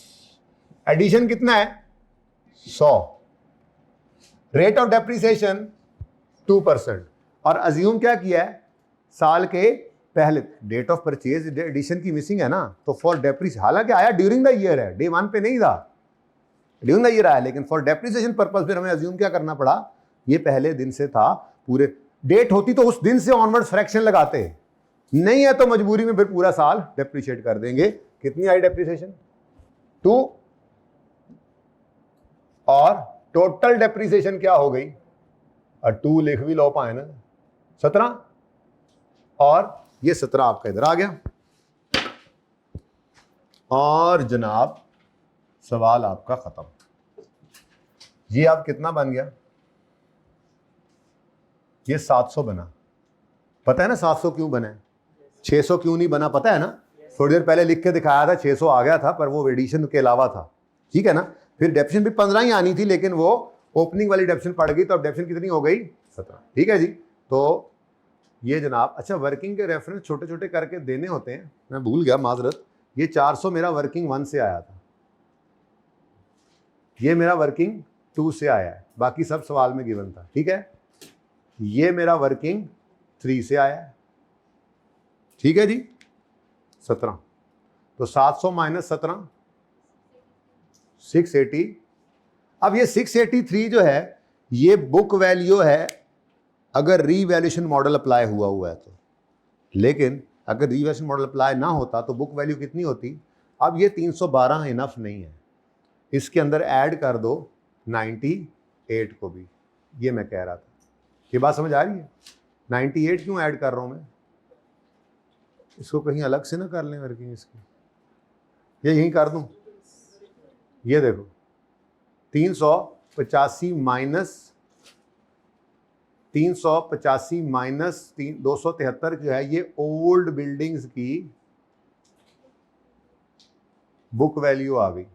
एडिशन कितना है 100, रेट ऑफ डेप्रिसिएशन 2%। और अज्यूम क्या किया है, साल के पहले डेट ऑफ परचेज एडिशन की मिसिंग है ना, तो फॉर डेप्रिसिएशन, हालांकि आया ड्यूरिंग द ईयर है, डे 1 पे नहीं था, ड्यूरिंग द ईयर आया, लेकिन फॉर डेप्रिसिएशन पर्पस फिर हमें अज्यूम क्या करना पड़ा, ये पहले दिन से था, पूरे डेट होती तो उस दिन से ऑनवर्ड फ्रैक्शन लगाते, नहीं है तो मजबूरी में फिर पूरा साल डेप्रिशिएट कर देंगे। कितनी आई डेप्रिसिएशन? 2, और टोटल डेप्रिसिएशन क्या हो गई, और 2 लिख भी लो पाए ना, 17, और ये 17 आपका इधर आ गया। और जनाब सवाल आपका खत्म। ये आप कितना बन गया, ये 700 बना। पता है ना 700 क्यों बना है, 600 क्यों नहीं बना, पता है ना? थोड़ी देर पहले लिख के दिखाया था, 600 आ गया था, पर वो एडिशन के अलावा था, ठीक है ना? फिर डेप्शन भी 15 ही आनी थी, लेकिन वो ओपनिंग वाली डेप्शन पड़ गई, तो अब डेप्शन कितनी हो गई, 17, ठीक है जी। तो ये जनाब, अच्छा वर्किंग के रेफरेंस छोटे छोटे करके देने होते हैं, मैं भूल गया माजरत। ये 400 मेरा वर्किंग 1 से आया था, ये मेरा वर्किंग 2 से आया है, बाकी सब सवाल में गिवन था, ठीक है। ये मेरा वर्किंग 3 से आया है, ठीक है जी, 17। तो 700 माइनस 17 680। अब ये 683 जो है ये बुक वैल्यू है अगर रीवैल्यूएशन मॉडल अप्लाई हुआ है तो, लेकिन अगर रीवैल्यूएशन मॉडल अप्लाई ना होता तो बुक वैल्यू कितनी होती। अब ये 312 इनफ नहीं है, इसके अंदर ऐड कर दो 98 को भी, ये मैं कह रहा था। ये बात समझ आ रही है? 98 क्यों ऐड कर रहा हूं मैं, इसको कहीं अलग से ना कर लें वर्किंग इसकी, ये यहीं कर दूं। ये देखो 385 माइनस 273 जो है, ये ओल्ड बिल्डिंग्स की बुक वैल्यू आ गई।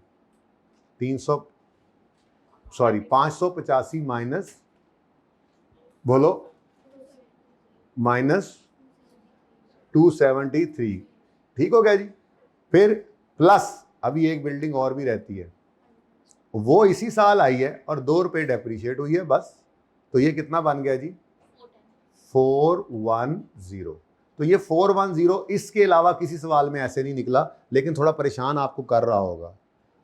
585 माइनस, बोलो, माइनस 273, ठीक हो गया जी। फिर प्लस अभी एक बिल्डिंग और भी रहती है, वो इसी साल आई है और 2 रुपये डेप्रीशिएट हुई है बस। तो ये कितना बन गया जी, 410। तो ये 410 इसके अलावा किसी सवाल में ऐसे नहीं निकला, लेकिन थोड़ा परेशान आपको कर रहा होगा।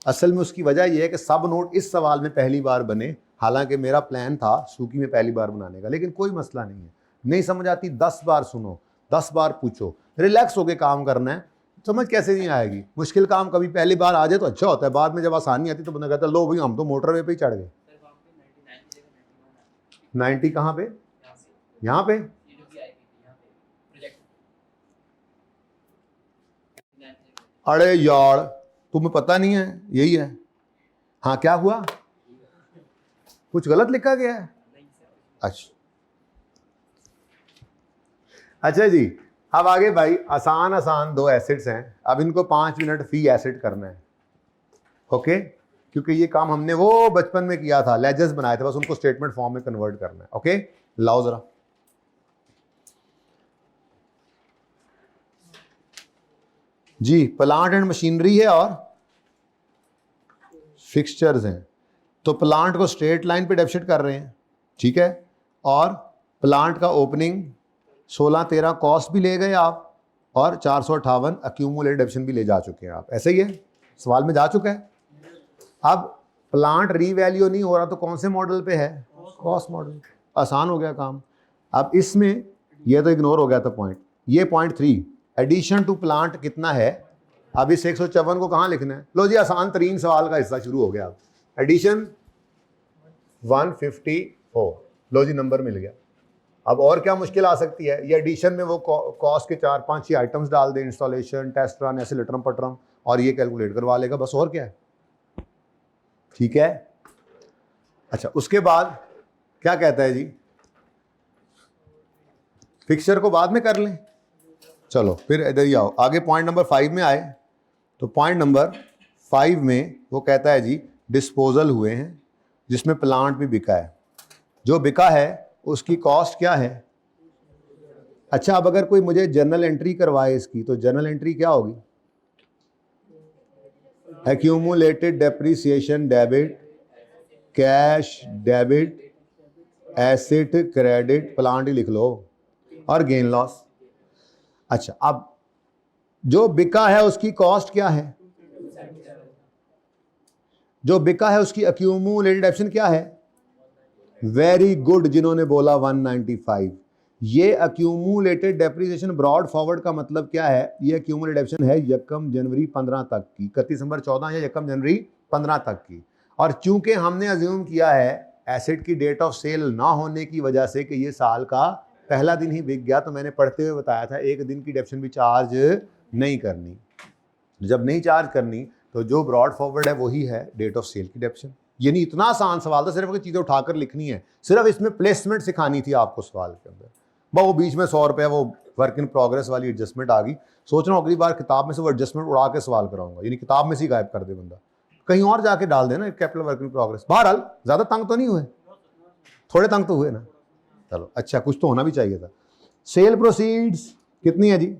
असल में उसकी वजह यह है कि सब नोट इस सवाल में पहली बार बने, हालांकि मेरा प्लान था सूकी में पहली बार बनाने का, लेकिन कोई मसला नहीं है। नहीं समझ आती 10 बार सुनो, 10 बार पूछो, रिलैक्स होके काम करना है। समझ कैसे नहीं आएगी, मुश्किल काम कभी पहली बार आ जाए तो अच्छा होता है, बाद में जब आसानी आती तो बंदा कहता है लो भाई हम तो मोटरवे पे ही चढ़ गए। 90 कहाँ पे, यहाँ पे, अरे यार तुम्हें पता नहीं है, यही है। हाँ क्या हुआ, कुछ गलत लिखा गया है? अच्छा जी, अब आगे भाई आसान आसान 2 एसिड्स हैं, अब इनको 5 मिनट फी एसिड करना है, ओके। क्योंकि ये काम हमने वो बचपन में किया था, लेजर्स बनाए थे, बस उनको स्टेटमेंट फॉर्म में कन्वर्ट करना है, ओके। लाओ जरा, जी प्लांट एंड मशीनरी है और फिक्सचर्स हैं। तो प्लांट को स्ट्रेट लाइन पे डेप्सिट कर रहे हैं, ठीक है, और प्लांट का ओपनिंग 16-13 कॉस्ट भी ले गए आप, और 458 अक्यूमुलेटेड डेप्शन भी ले जा चुके हैं आप, ऐसे ही है, सवाल में जा चुका है। अब प्लांट रीवैल्यू नहीं हो रहा तो कौन से मॉडल पे है, कॉस्ट मॉडल, आसान हो गया काम। अब इसमें ये तो इग्नोर हो गया था पॉइंट, ये पॉइंट 3 एडिशन टू प्लांट कितना है। अब इस 154 को कहाँ लिखना है, लो जी आसान तरीन सवाल का हिस्सा शुरू हो गया। अब एडिशन 154, लो जी नंबर मिल गया। अब और क्या मुश्किल आ सकती है, ये एडिशन में वो कॉस्ट के 4-5 आइटम्स डाल दे, इंस्टॉलेशन, टेस्ट रन, ऐसे लटरम पटरम, और ये कैलकुलेट करवा लेगा, बस और क्या है, ठीक है। अच्छा उसके बाद क्या कहता है जी, फिक्सचर को बाद में कर लें, चलो फिर इधर ही आओ, आगे पॉइंट नंबर 5 में आए। तो पॉइंट नंबर 5 में वो कहता है जी डिस्पोजल हुए हैं जिसमें प्लांट भी बिका है, जो बिका है उसकी कॉस्ट क्या है। अच्छा अब अगर कोई मुझे जर्नल एंट्री करवाए इसकी, तो जर्नल एंट्री क्या होगी, accumulated depreciation debit, cash debit, asset credit plant ही लिख लो और गेन लॉस। अच्छा, अब जो बिका है उसकी कॉस्ट क्या है, जो बिका है उसकी अक्यूमुलेटेड एप्शन क्या है, वेरी गुड जिन्होंने बोला 195। ये अक्यूमुलेटेड डेप्रिसिएशन ब्रॉड फॉरवर्ड का मतलब क्या है, ये अक्यूमुलेटेड एप्शन है यकम जनवरी 15 तक की, 31 दिसंबर 14 या यकम जनवरी 15 तक की। और चूंकि हमने अज्यूम किया है एसेट की डेट ऑफ सेल ना होने की वजह से कि ये साल का पहला दिन ही बिक गया, तो मैंने पढ़ते हुए बताया था एक दिन की डेप्शन भी चार्ज नहीं करनी। जब नहीं चार्ज करनी तो जो ब्रॉड फॉरवर्ड है वही है डेट ऑफ सेल की डेप्शन। यानी इतना आसान सवाल था, सिर्फ चीज़ें उठाकर लिखनी है, सिर्फ इसमें प्लेसमेंट सिखानी थी आपको सवाल के अंदर। वो बीच में 100 रुपये वो वर्क इन प्रोग्रेस वाली एडजस्टमेंट आ गई। सोच रहा हूँ अगली बार किताब में से वो एडजस्टमेंट उड़ा के सवाल कराऊंगा, यानी किताब में से ही गायब कर दे बंदा, कहीं और जाके डाल देना कैपिटल वर्क इन प्रोग्रेस। बहरहाल ज़्यादा तंग तो नहीं हुए, थोड़े तंग तो हुए ना, चलो अच्छा कुछ तो होना भी चाहिए था। सेल प्रोसीड्स कितनी है जी,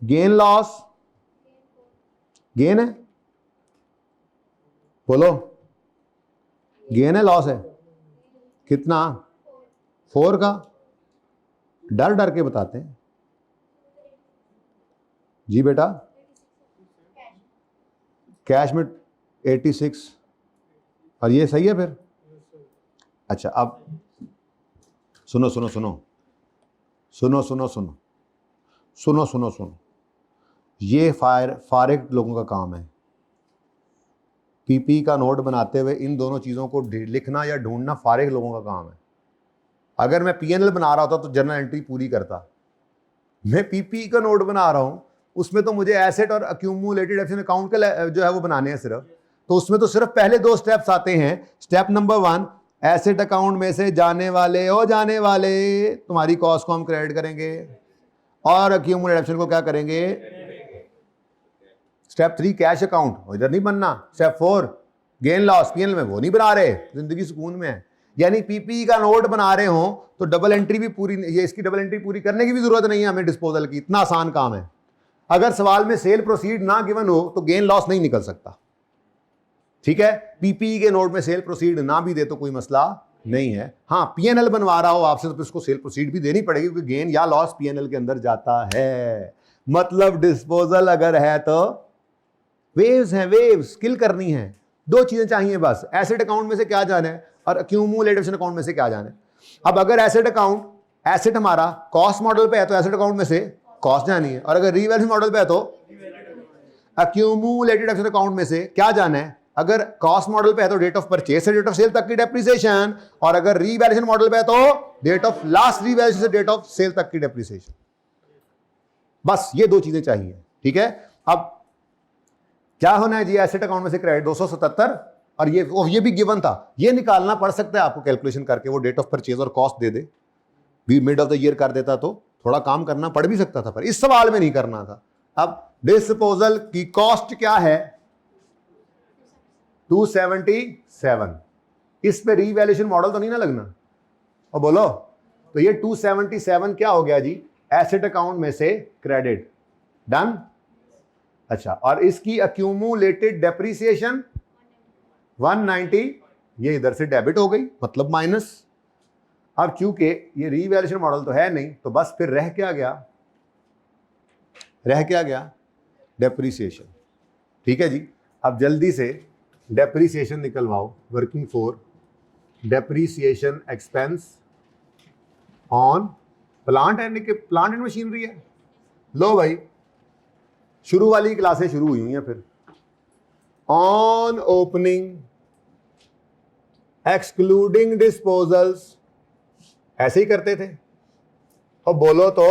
गेन लॉस, गेन है, बोलो गेन है लॉस है, कितना, 4 का, डर डर के बताते हैं जी बेटा, कैश में 86 और ये सही है फिर। अच्छा अब सुनो सुनो सुनो सुनो सुनो सुनो सुनो सुनो सुनो, ये फारिग लोगों का काम है, पीपी का नोट बनाते हुए इन दोनों चीज़ों को लिखना या ढूंढना फारिग लोगों का काम है। अगर मैं पीएनएल बना रहा होता तो जर्नल एंट्री पूरी करता, मैं पीपी का नोट बना रहा हूं, उसमें तो मुझे एसेट और अक्यूमुलेटेड एप्शन अकाउंट का जो है वो बनाने हैं सिर्फ, तो उसमें तो सिर्फ पहले 2 स्टेप्स आते हैं। स्टेप नंबर 1, एसेट अकाउंट में से जाने वाले तुम्हारी कॉस्ट को हम क्रेडिट करेंगे और अक्यूमुलेटेड एप्शन को क्या करेंगे। स्टेप 3 कैश अकाउंट, इधर नहीं बनना। स्टेप 4 गेन लॉस, पीएनएल में वो नहीं बना रहे, जिंदगी सुकून में है। यानी पीपी का नोट बना रहे हो तो डबल एंट्री भी पूरी, ये इसकी डबल एंट्री पूरी करने की भी जरूरत नहीं है हमें डिस्पोजल की, इतना आसान काम है। अगर सवाल में सेल प्रोसीड ना गिवन हो तो गेन लॉस नहीं निकल सकता, ठीक है। पीपी के नोट में सेल प्रोसीड ना भी दे तो कोई मसला नहीं है। हाँ पीएनएल बनवा रहा हो आपसे तो उसको सेल प्रोसीड भी देनी पड़ेगी, क्योंकि गेन या लॉस पीएनएल के अंदर जाता है। मतलब डिस्पोजल अगर है तो वेव्स हैं, वेव्स किल करनी है। 2 चीजें चाहिए बस, एसेट अकाउंट में से क्या जाना है और अक्यूमुलेटेड अकाउंट में से क्या जाना है। अब अगर एसेट अकाउंट, एसेट हमारा कॉस्ट मॉडल पे है तो एसेट अकाउंट में से कॉस्ट जानी है, और अगर रीवैल्यूएशन मॉडल पे है तो अक्यूमुलेटेड अकाउंट में से क्या जाना है। अगर कॉस्ट मॉडल पे है तो डेट ऑफ परचेज से डेट ऑफ सेल तक की डेप्रिसिएशन, और अगर रीवैल्यूएशन मॉडल पे है तो डेट ऑफ लास्ट रीवैल्यूएशन से डेट ऑफ सेल तक की डेप्रिसिएशन। बस ये 2 चीजें चाहिए, ठीक है। अब क्या होना है जी, एसेट अकाउंट में से क्रेडिट 277, और ये भी गिवन था, ये निकालना पड़ सकता है आपको कैलकुलेशन करके, वो डेट ऑफ परचेज और कॉस्ट दे दे, भी मिड ऑफ द ईयर कर देता तो थोड़ा काम करना पड़ भी सकता था, पर इस सवाल में नहीं करना था। अब डिस्पोजल की कॉस्ट क्या है, 277, इस पे रीवैल्यूएशन मॉडल तो नहीं ना लगना, और बोलो तो ये 277 क्या हो गया जी, एसेट अकाउंट में से क्रेडिट, डन। अच्छा, और इसकी अक्यूमुलेटेड डेप्रिसिएशन 190, ये इधर से डेबिट हो गई, मतलब माइनस। अब चूंकि ये रीवैल्यूएशन मॉडल तो है नहीं, तो बस फिर रह क्या गया, डेप्रिसिएशन, ठीक है जी। अब जल्दी से डेप्रिसिएशन निकलवाओ, working for depreciation expense on plant and machinery है। लो भाई, शुरू वाली क्लासें शुरू हुई हैं फिर। ऑन ओपनिंग एक्सक्लूडिंग डिस्पोजल्स, ऐसे ही करते थे, और बोलो तो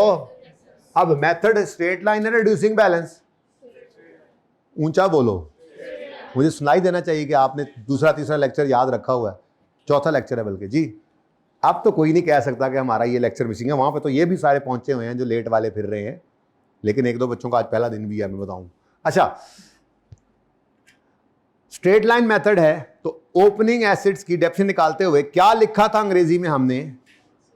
अब मेथड स्ट्रेट लाइन है रिड्यूसिंग बैलेंस, ऊंचा बोलो, मुझे सुनाई देना चाहिए कि आपने दूसरा तीसरा लेक्चर याद रखा हुआ है, 4था लेक्चर है बल्कि जी। अब तो कोई नहीं कह सकता कि हमारा ये लेक्चर मिसिंग है, वहां पे तो ये भी सारे पहुंचे हुए हैं जो लेट वाले फिर रहे हैं, लेकिन 1-2 बच्चों का आज पहला दिन भी है, मैं बताऊं। अच्छा, स्ट्रेट लाइन मेथड है तो ओपनिंग एसेट्स की डेप्थ निकालते हुए क्या लिखा था अंग्रेजी में हमने,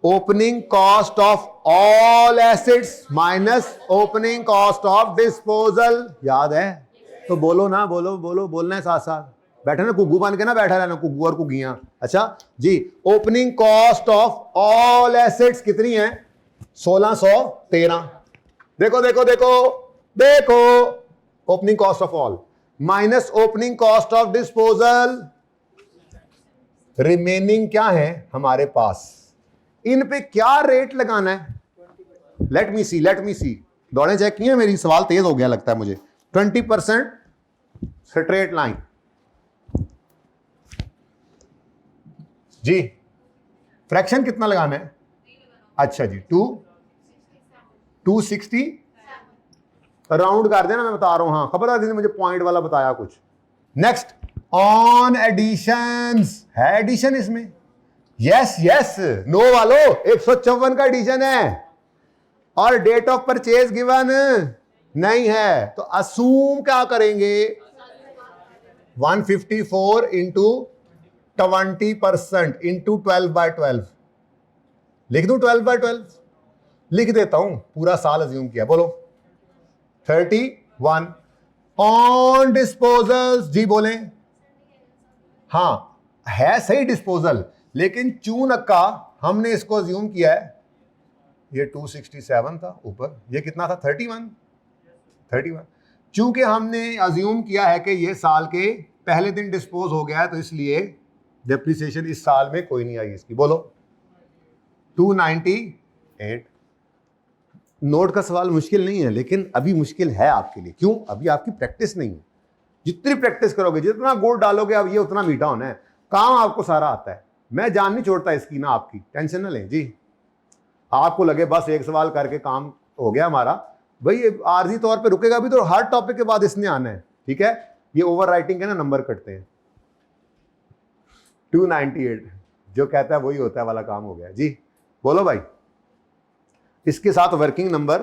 opening cost of all assets minus opening cost of disposal, याद है? तो बोलो ना, बोलो बोलना है साथ साथ, बैठा ना कुग्गू बन के ना बैठा रहना, कुग्गू और कुग्गियां। अच्छा जी, opening cost of all assets कितनी है? 1613। देखो देखो देखो देखो, opening cost of all minus opening cost of disposal, remaining क्या है हमारे पास? इन पे क्या रेट लगाना है? लेट मी सी। दौड़े चेक किए मेरी? सवाल तेज हो गया लगता है मुझे। 20% स्ट्रेट लाइन जी। फ्रैक्शन कितना लगाना है? अच्छा जी, 260 राउंड कर देना, मैं बता रहा हूं। हाँ खबर आ रही, मुझे पॉइंट वाला बताया कुछ। नेक्स्ट, ऑन एडिशंस है एडिशन इसमें? यस यस, नो वालो 154 का एडिशन है और डेट ऑफ परचेज गिवन नहीं है, तो असूम क्या करेंगे? 154 इंटू 20% इंटू 12/12 लिख दूं? 12/12 लिख देता हूं, पूरा साल अज्यूम किया। बोलो 31 ऑन डिस्पोजल्स जी। बोले हाँ है सही डिस्पोजल, लेकिन चून अक्का हमने इसको अज्यूम किया है, ये 267 था ऊपर, ये कितना था? 31। चूंकि हमने अज्यूम किया है कि ये साल के पहले दिन डिस्पोज हो गया है, तो इसलिए डेप्रिसिएशन इस साल में कोई नहीं आई इसकी। बोलो 298। नोट का सवाल मुश्किल नहीं है, लेकिन अभी मुश्किल है आपके लिए। क्यों? अभी आपकी प्रैक्टिस नहीं है। जितनी प्रैक्टिस करोगे, जितना गुड़ डालोगे, अब ये उतना मीठा होना है। काम आपको सारा आता है, मैं जान नहीं छोड़ता इसकी ना, आपकी टेंशन ना लें जी। आपको लगे बस एक सवाल करके काम हो गया हमारा, भाई ये आर्जी तौर पे रुकेगा भी, तो हर टॉपिक के बाद इसने आना है, ठीक है? ये ओवर राइटिंग के ना नंबर कटते हैं। 298 जो कहता है वही होता है वाला काम हो गया जी। बोलो भाई, इसके साथ वर्किंग नंबर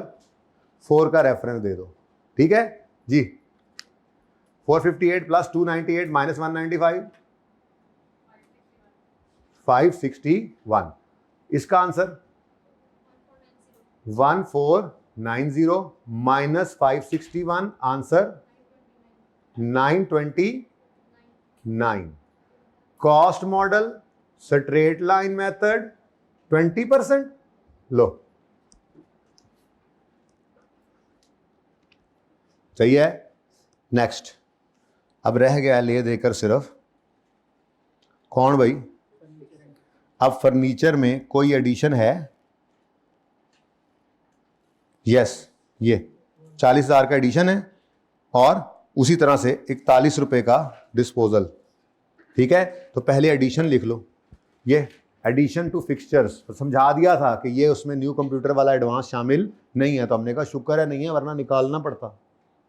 4 का रेफरेंस दे दो, ठीक है जी। 458 प्लस 298 माइनस 195 561। इसका answer 1490 minus 561, answer 929। Cost model, straight line method, 20%। लो सही है। नेक्स्ट, अब रह गया ले देकर सिर्फ कौन भाई? अब फर्नीचर में कोई एडिशन है? यस, ये 40,000 का एडिशन है और उसी तरह से 41 रुपए का डिस्पोजल, ठीक है? तो पहले एडिशन लिख लो। ये एडिशन टू फिक्सचर्स समझा दिया था कि ये उसमें न्यू कंप्यूटर वाला एडवांस शामिल नहीं है, तो हमने कहा शुक्र है नहीं है, वरना निकालना पड़ता।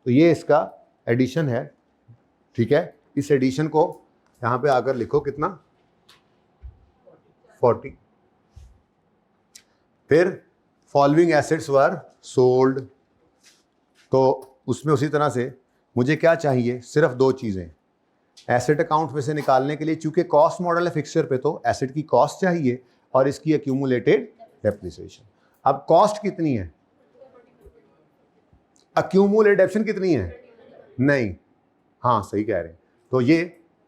तो ये इसका एडिशन है, ठीक है? इस एडिशन को यहां पे आकर लिखो, कितना? 40। फिर फॉलोइंग एसेट्स वर सोल्ड, तो उसमें उसी तरह से मुझे क्या चाहिए? सिर्फ 2 चीजें एसेट अकाउंट में से निकालने के लिए। चूंकि कॉस्ट मॉडल है फिक्सचर पे, तो एसेट की कॉस्ट चाहिए और इसकी एक्यूमुलेटेड डेप्रिसिएशन। अब कॉस्ट कितनी है? एक्यूमुलेटेड डेप्रिसिएशन कितनी है? नहीं, हाँ सही कह रहे हैं। तो ये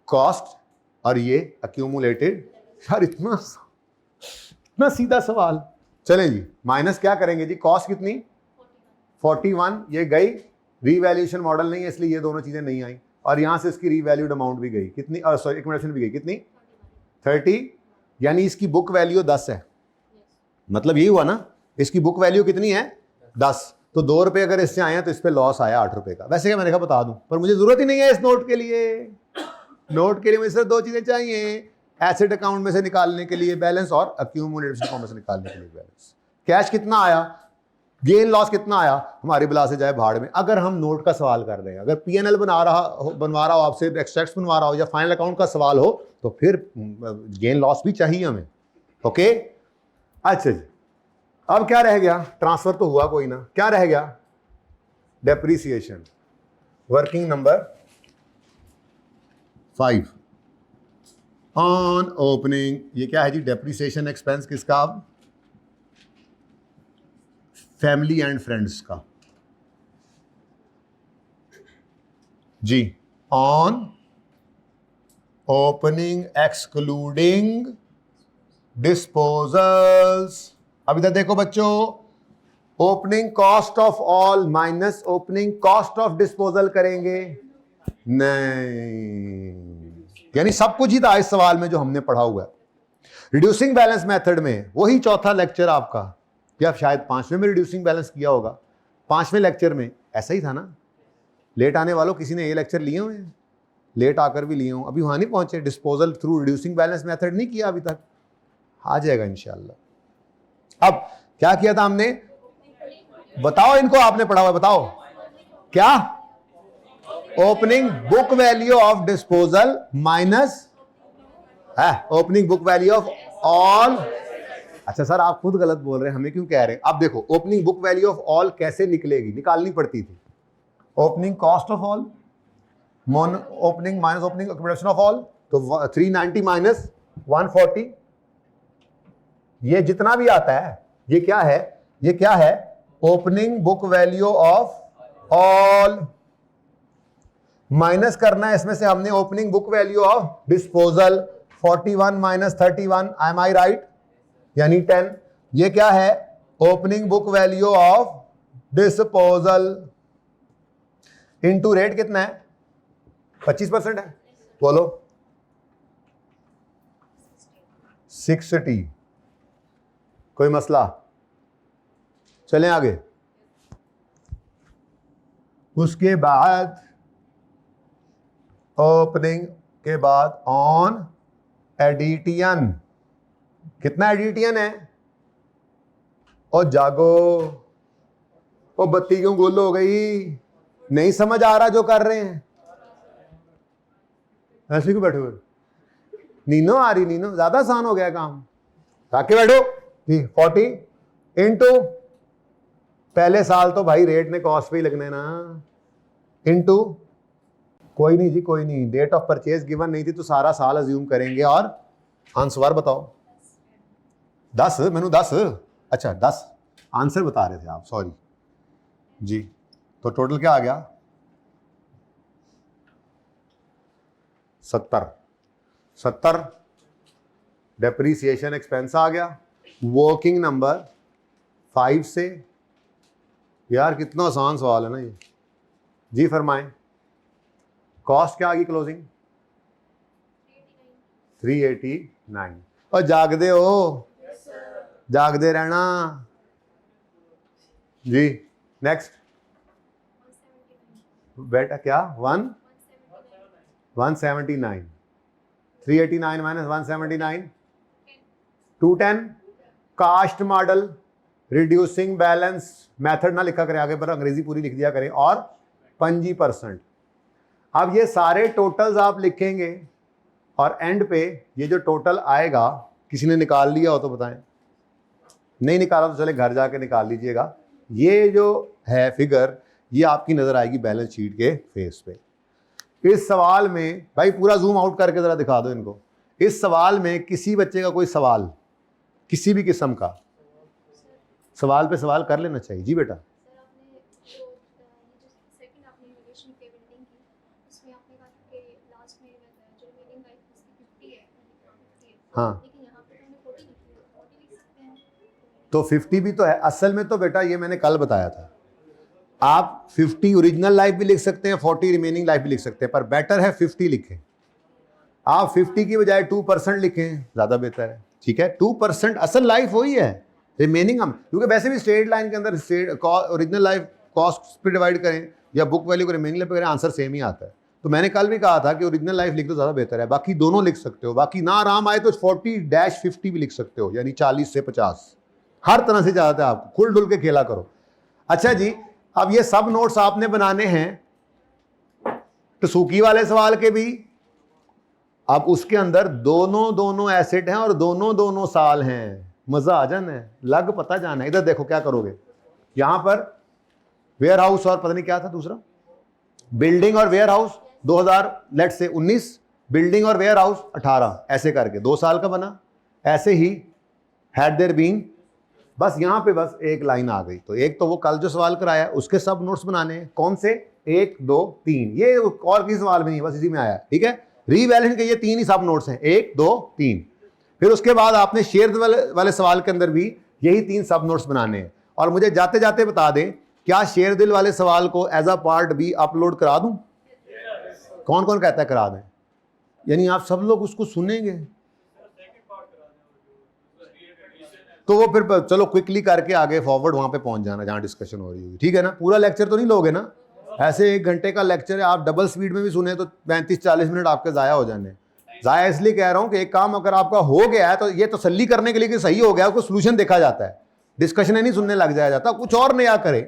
कॉस्ट और ये एक्यूमुलेटेड। यार इतना सीधा सवाल। चलें जी, माइनस क्या करेंगे जी? कॉस्ट कितनी? 41। ये गई, रीवैल्यूएशन मॉडल नहीं है इसलिए ये दोनों चीजें नहीं आई, और यहां से इसकी रीवैल्यूड अमाउंट भी गई। कितनी? सॉरी, एक्यूमुलेशन भी गई। कितनी? 30। यानी इसकी बुक वैल्यू 10 है। मतलब यही हुआ ना, इसकी बुक वैल्यू कितनी है? 10। तो 2 रुपए अगर इससे आए हैं तो इस पे लॉस आया 8 रुपए का। वैसे क्या मैंने कहा बता दूं, पर मुझे जरूरत ही नहीं है इस नोट के लिए। नोट के लिए मुझे सिर्फ 2 चीजें चाहिए, एसेट अकाउंट में से निकालने के लिए बैलेंस और एक्यूमुलेटेड अकाउंट में से निकालने के लिए बैलेंस। कैश कितना आया, गेन लॉस कितना आया, हमारी बिला से जाए भाड़ में। अगर हम नोट का सवाल कर रहे हैं, अगर पीएनएल बनवा रहा हो आपसे, एक्सट्रैक्ट्स बनवा रहा हो, या फाइनल अकाउंट का सवाल हो, तो फिर गेन लॉस भी चाहिए हमें। ओके, अच्छा जी। अब क्या रह गया? ट्रांसफर तो हुआ कोई ना, क्या रह गया? Depreciation. Working number 5 on opening. ये क्या है जी? डेप्रीसिएशन एक्सपेंस किसका? अब फैमिली एंड फ्रेंड्स का जी। On opening excluding disposals. अब इधर देखो बच्चों, opening cost of all minus opening cost of disposal करेंगे नहीं, यानी सब कुछ ही था इस सवाल में जो हमने पढ़ा हुआ है। रिड्यूसिंग बैलेंस मेथड में वही चौथा लेक्चर आपका, या शायद 5वें में रिड्यूसिंग बैलेंस किया होगा, 5वें लेक्चर में ऐसा ही था ना। लेट आने वालों किसी ने ये लेक्चर लिए हुए हैं? लेट आकर भी लिए हूं, अभी वहां नहीं पहुंचे, disposal through reducing balance method नहीं किया अभी तक, आ जाएगा इंशाल्लाह। अब क्या किया था हमने, बताओ इनको, आपने पढ़ा हुआ बताओ क्या? Opening book value of disposal minus opening book value of all. अच्छा सर आप खुद गलत बोल रहे हैं, हमें क्यों कह रहे हैं? अब देखो opening book value of all कैसे निकलेगी, निकालनी पड़ती थी। Opening cost of all opening minus opening accumulation of all, तो 390 माइनस 140, ये जितना भी आता है ये क्या है, ये क्या है? Opening book value of all minus करना है इसमें से हमने opening book value of disposal, 41 minus 31, am I right, यानी 10। ये क्या है? Opening book value of disposal into rate कितना है? 25% है, बोलो 60। कोई मसला? चलें आगे। उसके बाद ओपनिंग के बाद ऑन एडिटियन, कितना एडिटियन है? और जागो, वो बत्ती क्यों गुल हो गई? नहीं समझ आ रहा जो कर रहे हैं? ऐसे क्यों बैठे हुए? नीनो आ रही, नीनो ज्यादा आसान हो गया काम, ताकि बैठो। 40 इंटू पहले साल तो भाई रेट ने कॉस्ट पे ही लगना है ना, इंटू कोई नहीं जी कोई नहीं, डेट ऑफ परचेज गिवन नहीं थी तो सारा साल अज्यूम करेंगे। और आंसर बताओ 10, मैंने 10, अच्छा 10 आंसर बता रहे थे आप, सॉरी जी। तो टोटल क्या आ गया? 70 डेप्रीसिएशन एक्सपेंस आ गया। वर्किंग नंबर 5 से, यार कितना आसान सवाल है ना ये जी, फरमाएं। कॉस्ट क्या आ गई क्लोजिंग? 389। और जागदे हो, जागदे रहना जी। नेक्स्ट बेटा क्या? 179, 389 minus 179, 210। Cost model reducing balance method ना लिखा करें आगे पर, अंग्रेजी पूरी लिख दिया करें, और 25%। अब ये सारे टोटल्स आप लिखेंगे और एंड पे ये जो टोटल आएगा, किसी ने निकाल लिया हो तो बताएं, नहीं निकाला तो चले घर जाके निकाल लीजिएगा। ये जो है फिगर ये आपकी नजर आएगी बैलेंस शीट के फेस पे। इस सवाल में भाई पूरा जूम आउट करके जरा दिखा दो इनको। इस सवाल में किसी बच्चे का कोई सवाल, किसी भी किस्म का सवाल पे सवाल कर लेना चाहिए जी बेटा। हाँ तो 50 भी तो है असल में, तो बेटा ये मैंने कल बताया था, आप 50 ओरिजिनल लाइफ भी लिख सकते हैं, 40 रिमेनिंग लाइफ भी लिख सकते हैं, पर बेटर है 50 लिखें। आप 50 की बजाय 2% लिखें, ज़्यादा बेहतर है, ठीक है। 2% असल लाइफ वही है, रिमेनिंग हम, क्योंकि वैसे भी स्ट्रेट लाइन के अंदर ओरिजिनल लाइफ कॉस्ट पे डिवाइड करें या बुक वैल्यू को रिमेनिंग लाइफ पे करें, आंसर सेम ही आता है। तो मैंने कल भी कहा था कि ओरिजिनल लाइफ लिख दो ज़्यादा बेहतर है, बाकी दोनों लिख सकते हो, बाकी ना आराम आए तो 40-50 भी लिख सकते हो, यानी 40 से 50, हर तरह से ज़्यादा है, आप खुल डुल के खेला करो। अच्छा जी, अब ये सब नोट्स आपने बनाने हैं टसूकी वाले सवाल के भी। अब उसके अंदर दोनों एसेट हैं और दोनों साल हैं, मजा आ जाना है, लग पता जाना है। इधर देखो क्या करोगे, यहां पर वेयर हाउस और पता नहीं क्या था दूसरा, बिल्डिंग और वेयर हाउस 2000 लेट से 19, बिल्डिंग और वेयर हाउस 18, ऐसे करके 2 साल का बना। ऐसे ही हैड देयर बीन, बस यहां पे बस एक लाइन आ गई। तो एक तो वो कल जो सवाल कराया उसके सब नोट्स बनाने हैं, कौन से? 1 2 3, ये और किसी सवाल में नहीं, बस इसी में आया, ठीक है। रीवैल्यूएशन के ये 3 ही सब नोट्स हैं, 1 2 3। फिर उसके बाद आपने शेयर वाले सवाल के अंदर भी यही 3 सब नोट्स बनाने हैं। और मुझे जाते जाते बता दें, क्या शेयर दिल वाले सवाल को एज अ पार्ट भी अपलोड करा दूं? कौन कौन कहता है करा दें? यानी आप सब लोग उसको सुनेंगे तो वो फिर चलो क्विकली करके आगे फॉरवर्ड वहां पे पहुंच जाना जहां डिस्कशन हो रही होगी, ठीक है ना? पूरा लेक्चर तो नहीं लोगे ना? ऐसे 1 घंटे का लेक्चर है, आप डबल स्पीड में भी सुने तो 35-40 मिनट आपके जाया हो जाने। जाया इसलिए कह रहा हूं कि एक काम अगर आपका हो गया है तो ये तसल्ली करने के लिए कि सही हो गया, उसको सोल्यूशन देखा जाता है, डिस्कशन नहीं सुनने लग जाया जाता, कुछ और नया करे,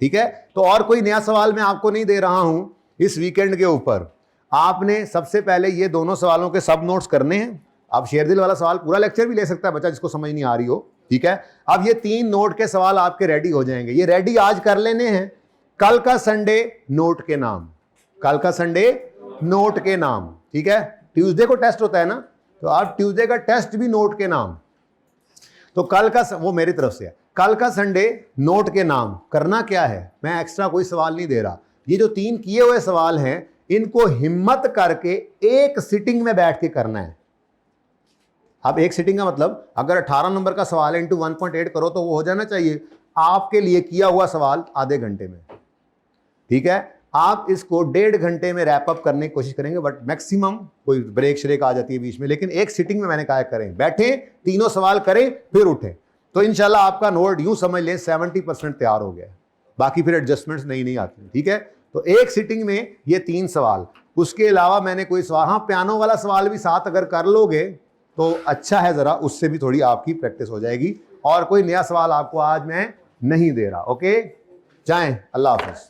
ठीक है? तो और कोई नया सवाल मैं आपको नहीं दे रहा हूं इस वीकेंड के ऊपर। आपने सबसे पहले ये दोनों सवालों के सब नोट्स करने हैं। आप शेरदिल वाला सवाल पूरा लेक्चर भी ले सकता है बच्चा जिसको समझ नहीं आ रही हो, ठीक है? अब ये 3 नोट के सवाल आपके रेडी हो जाएंगे। ये रेडी आज कर लेने हैं, कल का संडे नोट के नाम, कल का संडे नोट के नाम, ठीक है? ट्यूसडे को टेस्ट होता है ना, तो आप ट्यूसडे का टेस्ट भी नोट के नाम। तो कल का वो मेरी तरफ से है, कल का संडे नोट के नाम। करना क्या है, मैं एक्स्ट्रा कोई सवाल नहीं दे रहा, ये जो 3 किए हुए सवाल हैं इनको हिम्मत करके एक सिटिंग में बैठ के करना है। अब एक सिटिंग का मतलब अगर 18 नंबर का सवाल है इंटू 1.8 करो तो वो हो जाना चाहिए आपके लिए किया हुआ सवाल आधे घंटे में, ठीक है? आप इसको 1.5 घंटे में रैप अप करने की कोशिश करेंगे, बट मैक्सिमम कोई ब्रेक श्रेक आ जाती है बीच में, लेकिन एक सिटिंग में मैंने कहा करें, बैठे 3 सवाल करें फिर उठें, तो इंशाल्लाह आपका नोट यूं समझ लें 70% तैयार हो गया, बाकी फिर एडजस्टमेंट्स नहीं आती, ठीक है? तो एक सिटिंग में ये 3 सवाल, उसके अलावा मैंने कोई सवाल, हाँ पियानो वाला सवाल भी साथ अगर कर लोगे तो अच्छा है, जरा उससे भी थोड़ी आपकी प्रैक्टिस हो जाएगी। और कोई नया सवाल आपको आज मैं नहीं दे रहा, ओके? जाएं, अल्लाह हाफिज।